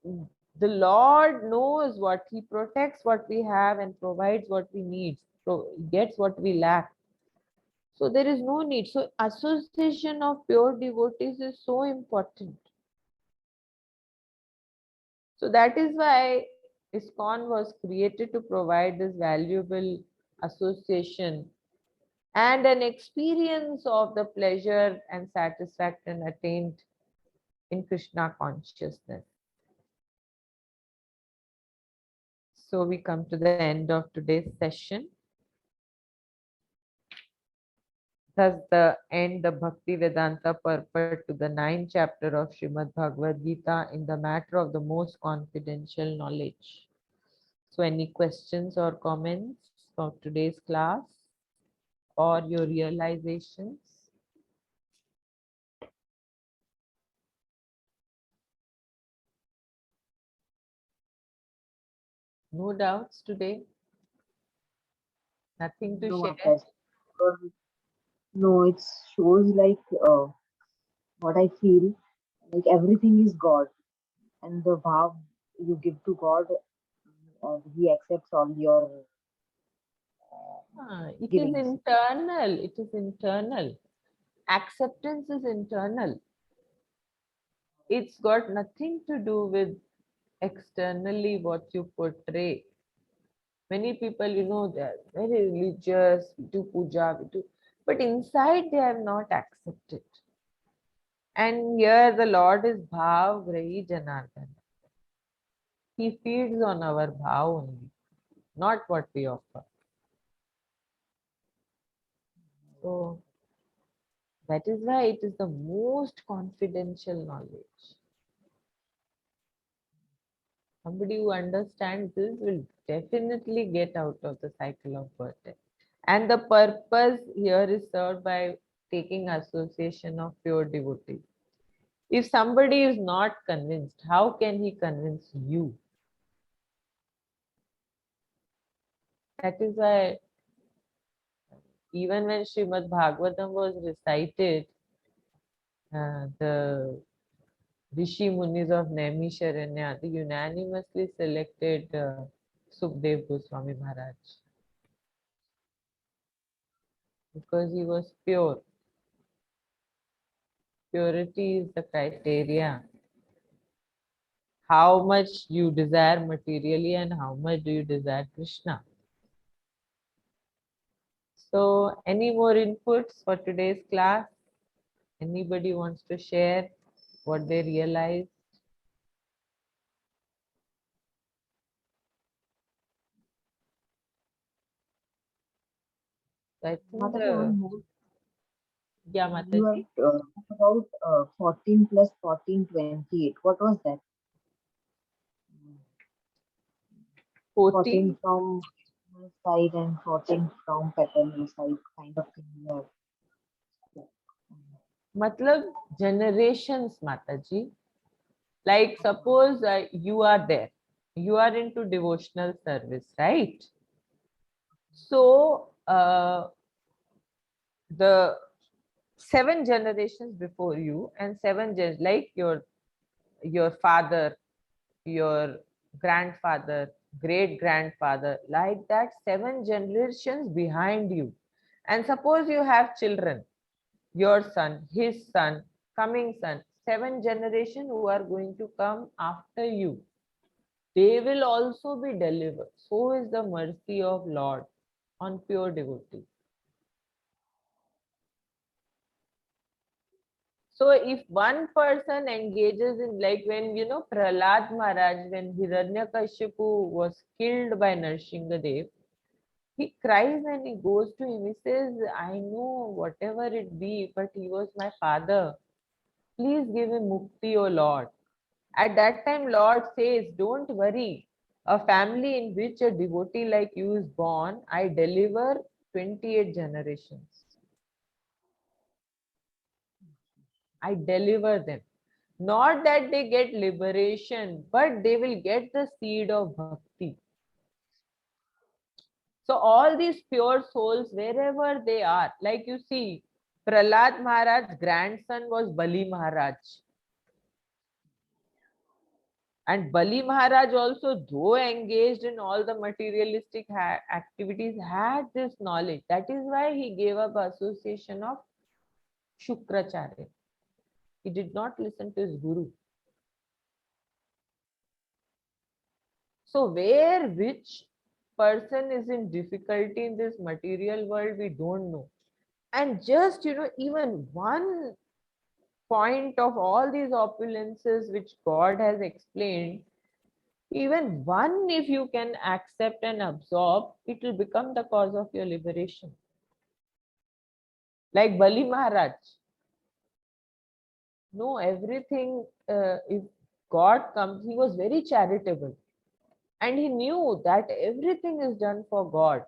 Speaker 1: the Lord knows what He protects what we have and provides what we need, so gets what we lack. So there is no need. So association of pure devotees is so important. So that is why ISKCON was created to provide this valuable association and an experience of the pleasure and satisfaction attained in Krishna consciousness. So we come to the end of today's session. Thus the end the Bhakti Vedanta purport to the 9th chapter of Srimad Bhagavad Gita in the matter of the most confidential knowledge. So any questions or comments for today's class or your realizations? No doubts today? Nothing to
Speaker 3: No,
Speaker 1: share?
Speaker 3: Maataji. Because no, it shows like what I feel, like everything is God, and the bhav you give to God, He accepts all your
Speaker 1: It is
Speaker 3: givings.
Speaker 1: internal. It is internal. Acceptance is internal. It's got nothing to do with externally what you portray. Many people, they're very religious, we do puja, we do, but inside they have not accepted. And here the Lord is Bhav Grahi Janardana. He feeds on our bhav only, not what we offer. So that is why it is the most confidential knowledge. Somebody who understands this will definitely get out of the cycle of birth. And the purpose here is served by taking association of pure devotees. If somebody is not convinced, how can he convince you? That is why even when Srimad Bhagavatam was recited, the Rishi Munis of Naimisharanya, they unanimously selected Sukdev Goswami Maharaj because he was pure. Purity is the criteria. How much you desire materially and how much do you desire Krishna. So any more inputs for today's class? Anybody wants to share what they realized? So I think
Speaker 3: Mataji, one more.
Speaker 1: yeah,
Speaker 3: You have
Speaker 1: Mataji,
Speaker 3: talked about 14 plus 14, 28. What was that? 14
Speaker 1: 14.
Speaker 3: from maternal side and 14 from paternal side, kind of thing. You have spoke.
Speaker 1: Matlab generations, Mataji. Like suppose you are there, you are into devotional service, right? So the 7 generations before you and like your father, your grandfather, great grandfather, like that 7 generations behind you. And suppose you have children, your son, his son, coming son, 7 generations who are going to come after you, they will also be delivered. So is the mercy of Lord on pure devotee. So if one person engages in, like when Prahlad Maharaj, when Hiranyakashipu was killed by Narsingadev, he cries and he goes to him. He says, I know whatever it be, but he was my father. Please give him mukti, O Lord. At that time, Lord says, don't worry. A family in which a devotee like you is born, I deliver 28 generations. I deliver them. Not that they get liberation, but they will get the seed of bhakti. So all these pure souls, wherever they are, like you see, Prahlad Maharaj's grandson was Bali Maharaj. And Bali Maharaj also, though engaged in all the materialistic activities, had this knowledge. That is why he gave up association of Shukracharya. He did not listen to his guru. So where which person is in difficulty in this material world, we don't know. And just, even one point of all these opulences which God has explained, even one, if you can accept and absorb, it will become the cause of your liberation. Like Bali Maharaj. No, everything, if God comes, he was very charitable. And he knew that everything is done for God.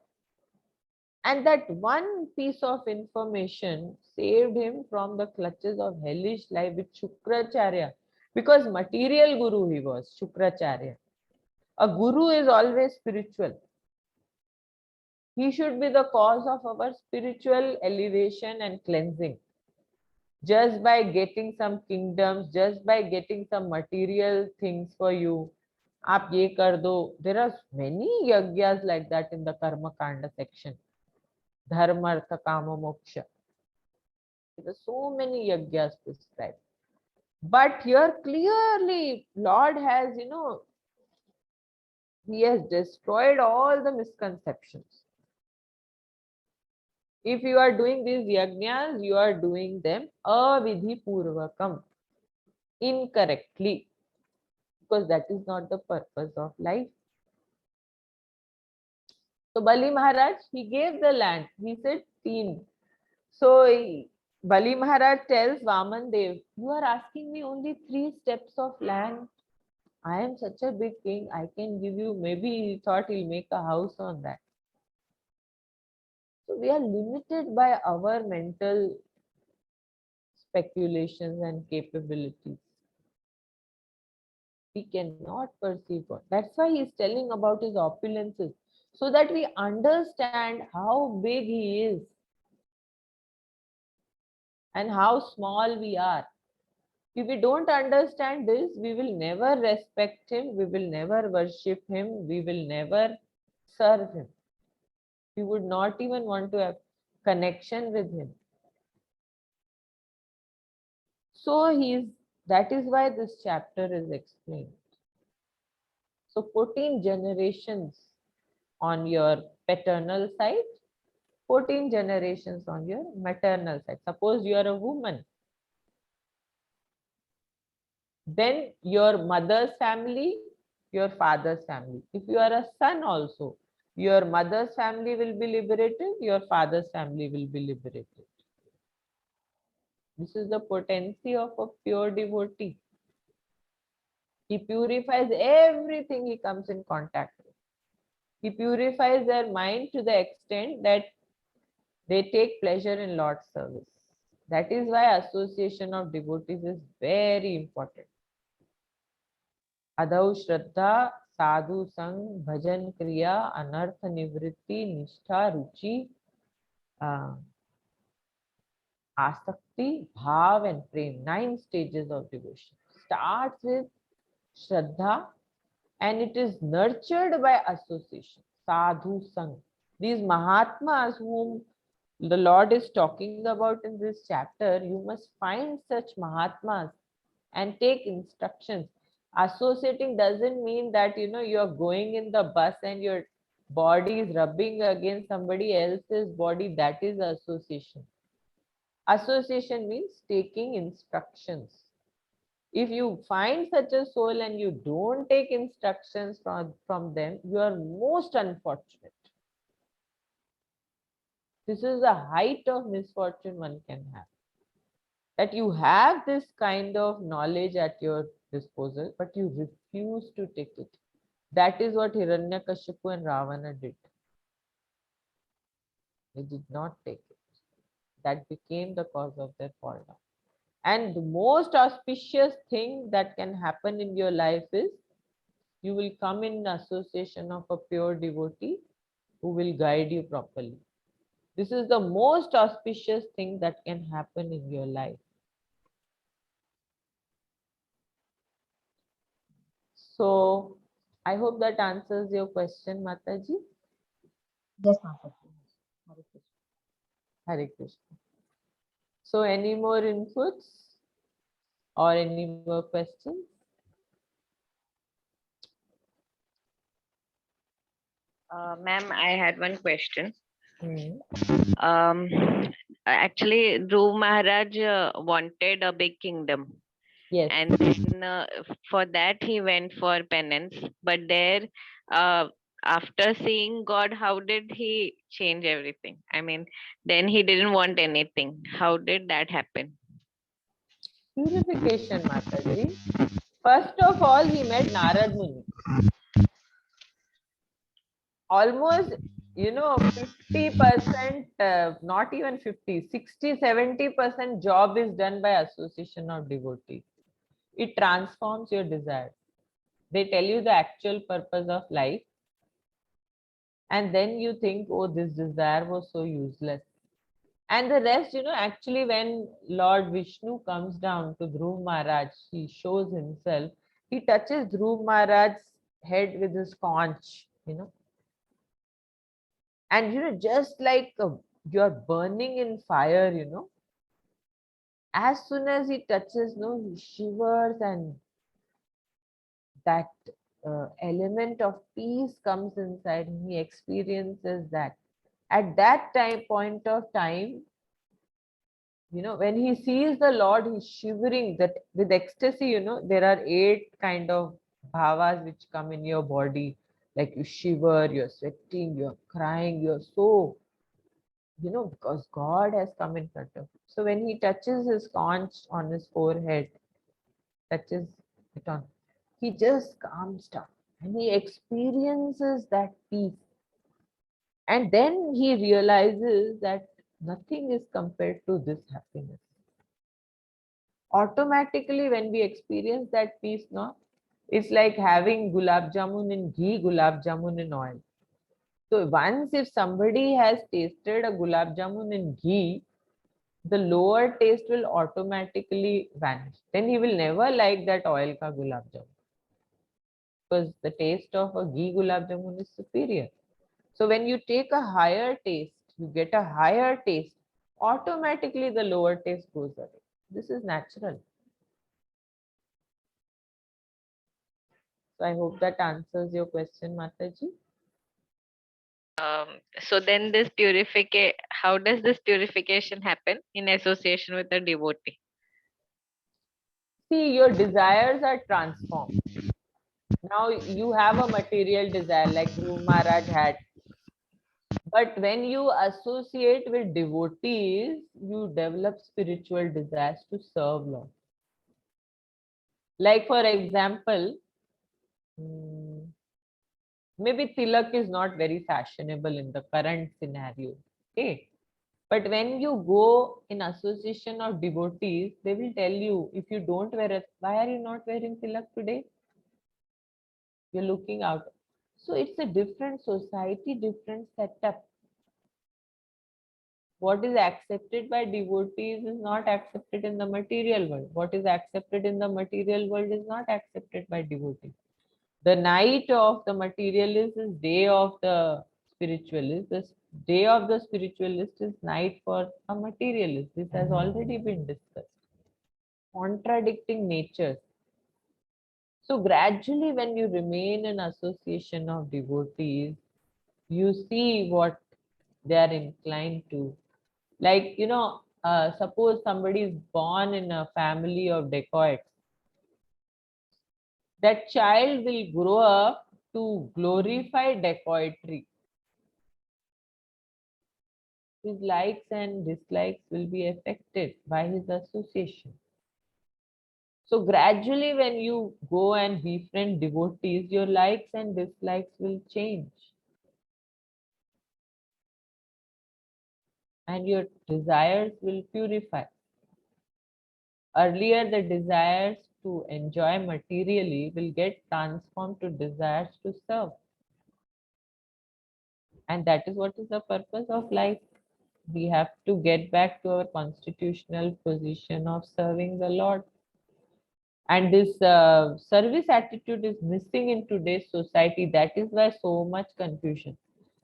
Speaker 1: And that one piece of information saved him from the clutches of hellish life with Shukracharya. Because material guru he was, Shukracharya. A guru is always spiritual. He should be the cause of our spiritual elevation and cleansing. Just by getting some kingdoms, just by getting some material things for you, aap ye kar do. There are many yagyas like that in the Karma Kanda section. Dharma, Artha, Kama, Moksha. There are so many yagyas prescribed. But here clearly, Lord has, he has destroyed all the misconceptions. If you are doing these yajnas, you are doing them avidhi purvakam, incorrectly, because that is not the purpose of life. So Bali Maharaj, he gave the land. He said, "Teen." So Bali Maharaj tells Vaman Dev, you are asking me only 3 steps of land. I am such a big king. I can give you, maybe he thought he'll make a house on that. So we are limited by our mental speculations and capabilities. We cannot perceive God. That's why he's telling about his opulences, so that we understand how big he is and how small we are. If we don't understand this, we will never respect him, we will never worship him, we will never serve him. We would not even want to have connection with him. So that is why this chapter is explained. So 14 generations on your paternal side, 14 generations on your maternal side. Suppose you are a woman, then your mother's family, your father's family. If you are a son also, Your mother's family will be liberated, your father's family will be liberated. This is the potency of a pure devotee. He purifies everything he comes in contact with. He purifies their mind to the extent that they take pleasure in Lord's service. That is why association of devotees is very important. Adau Shraddha, Sadhu Sang, Bhajan Kriya, Anartha Nivritti, Nishtha, Ruchi, uh, Asakti, Bhav and Prem. 9 stages of devotion. Starts with Shraddha and it is nurtured by association. Sadhu Sang. These Mahatmas whom the Lord is talking about in this chapter, you must find such Mahatmas and take instructions. Associating doesn't mean that you're going in the bus and your body is rubbing against somebody else's body. That is association. Association means taking instructions. If you find such a soul and you don't take instructions from them, you are most unfortunate. This is the height of misfortune one can have. That you have this kind of knowledge at your disposal, but you refuse to take it. That is what Hiranyakashipu and Ravana did. They did not take it. That became the cause of their fall down. And the most auspicious thing that can happen in your life is you will come in association of a pure devotee who will guide you properly. This is the most auspicious thing that can happen in your life. So I hope that answers your question, Mataji.
Speaker 3: Yes, Maataji. Hare Krishna.
Speaker 1: Hare Krishna. So any more inputs or any more questions?
Speaker 4: Ma'am, I had one question.
Speaker 1: Hmm.
Speaker 4: Actually, Dhruv Maharaj wanted a big kingdom,
Speaker 1: Yes.
Speaker 4: and then for that he went for penance. But there, uh, after seeing God, how did he change everything? I mean, then he didn't want anything. How did that happen?
Speaker 1: Purification, Mataji. First of all, he met Narad Muni. Almost 50%, not even 50, 60, 70% job is done by association of devotees. It transforms your desires. They tell you the actual purpose of life, and then you think, oh, this desire was so useless. And the rest, actually when Lord Vishnu comes down to Dhruv Maharaj, he shows himself, he touches Dhruv Maharaj's head with his conch, and just like you're burning in fire, as soon as he touches, no, he shivers, and that element of peace comes inside him. He experiences that. At that point of time, when he sees the Lord, he's shivering. That with ecstasy, there are 8 kind of bhavas which come in your body. Like you shiver, you're sweating, you're crying, you're so, because God has come in front of you. So when he touches his conch on his forehead, touches it on, he just calms down and he experiences that peace. And then he realizes that nothing is compared to this happiness. Automatically, when we experience that peace, no, it's like having gulab jamun in ghee, gulab jamun in oil. So once if somebody has tasted a gulab jamun in ghee, the lower taste will automatically vanish. Then he will never like that oil ka gulab jamun, because the taste of a ghee gulab jamun is superior. So when you take a higher taste, you get a higher taste, automatically the lower taste goes away. This is natural. So I hope that answers your question, Mataji.
Speaker 4: So then this purification, how does this purification happen in association with the devotee?
Speaker 1: See, your desires are transformed. Now you have a material desire like Dhruv Maharaj had. But when you associate with devotees, you develop spiritual desires to serve Lord. Like for example, maybe tilak is not very fashionable in the current scenario. Okay. But when you go in association of devotees, they will tell you, if you don't wear it, why are you not wearing tilak today? You're looking out. So it's a different society, different setup. What is accepted by devotees is not accepted in the material world. What is accepted in the material world is not accepted by devotees. The night of the materialist is day of the spiritualist. The day of the spiritualist is night for a materialist. This has already been discussed. Contradicting natures. So gradually when you remain in association of devotees, you see what they are inclined to. Like, suppose somebody is born in a family of dacoits, that child will grow up to glorify dacoitry. His likes and dislikes will be affected by his association. So gradually when you go and befriend devotees, your likes and dislikes will change. And your desires will purify. Earlier, the desires to enjoy materially will get transformed to desires to serve. And that is what is the purpose of life. We have to get back to our constitutional position of serving the Lord. And this service attitude is missing in today's society. That is why so much confusion.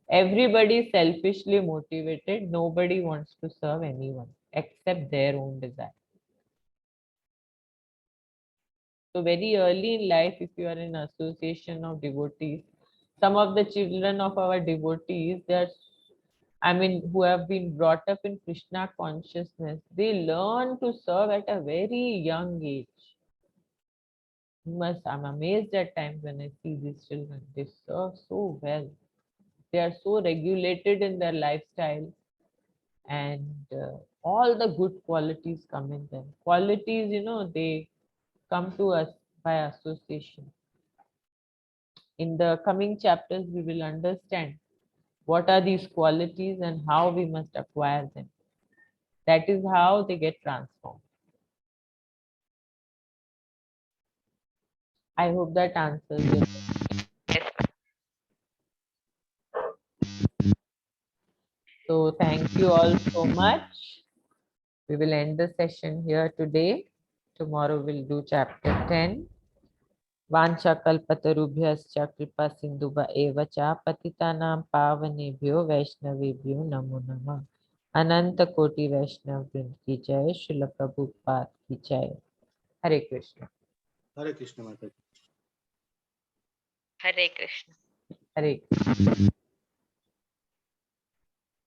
Speaker 1: Everybody is selfishly motivated. Nobody wants to serve anyone except their own desire. So very early in life, if you are in association of devotees, some of the children of our devotees, who have been brought up in Krishna consciousness, they learn to serve at a very young age. I'm amazed at times when I see these children. They serve so well. They are so regulated in their lifestyle, and all the good qualities come in them. Qualities, they come to us by association. In the coming chapters, we will understand what are these qualities and how we must acquire them. That is how they get transformed. I hope that answers your question.
Speaker 4: Yes.
Speaker 1: So thank you all so much. We will end the session here today. Tomorrow we'll do chapter 10. Vancha kalpatarubhyascha kripa sindhuba eva cha patitanam pavanebhyo vaishnavebhyo namo namah. Ananta Koti Vaishnav Vrind ki jai, Srila Prabhupada ki jai. Hare Krishna.
Speaker 5: Hare Krishna Mataji.
Speaker 4: Hare Krishna.
Speaker 1: Hare Krishna.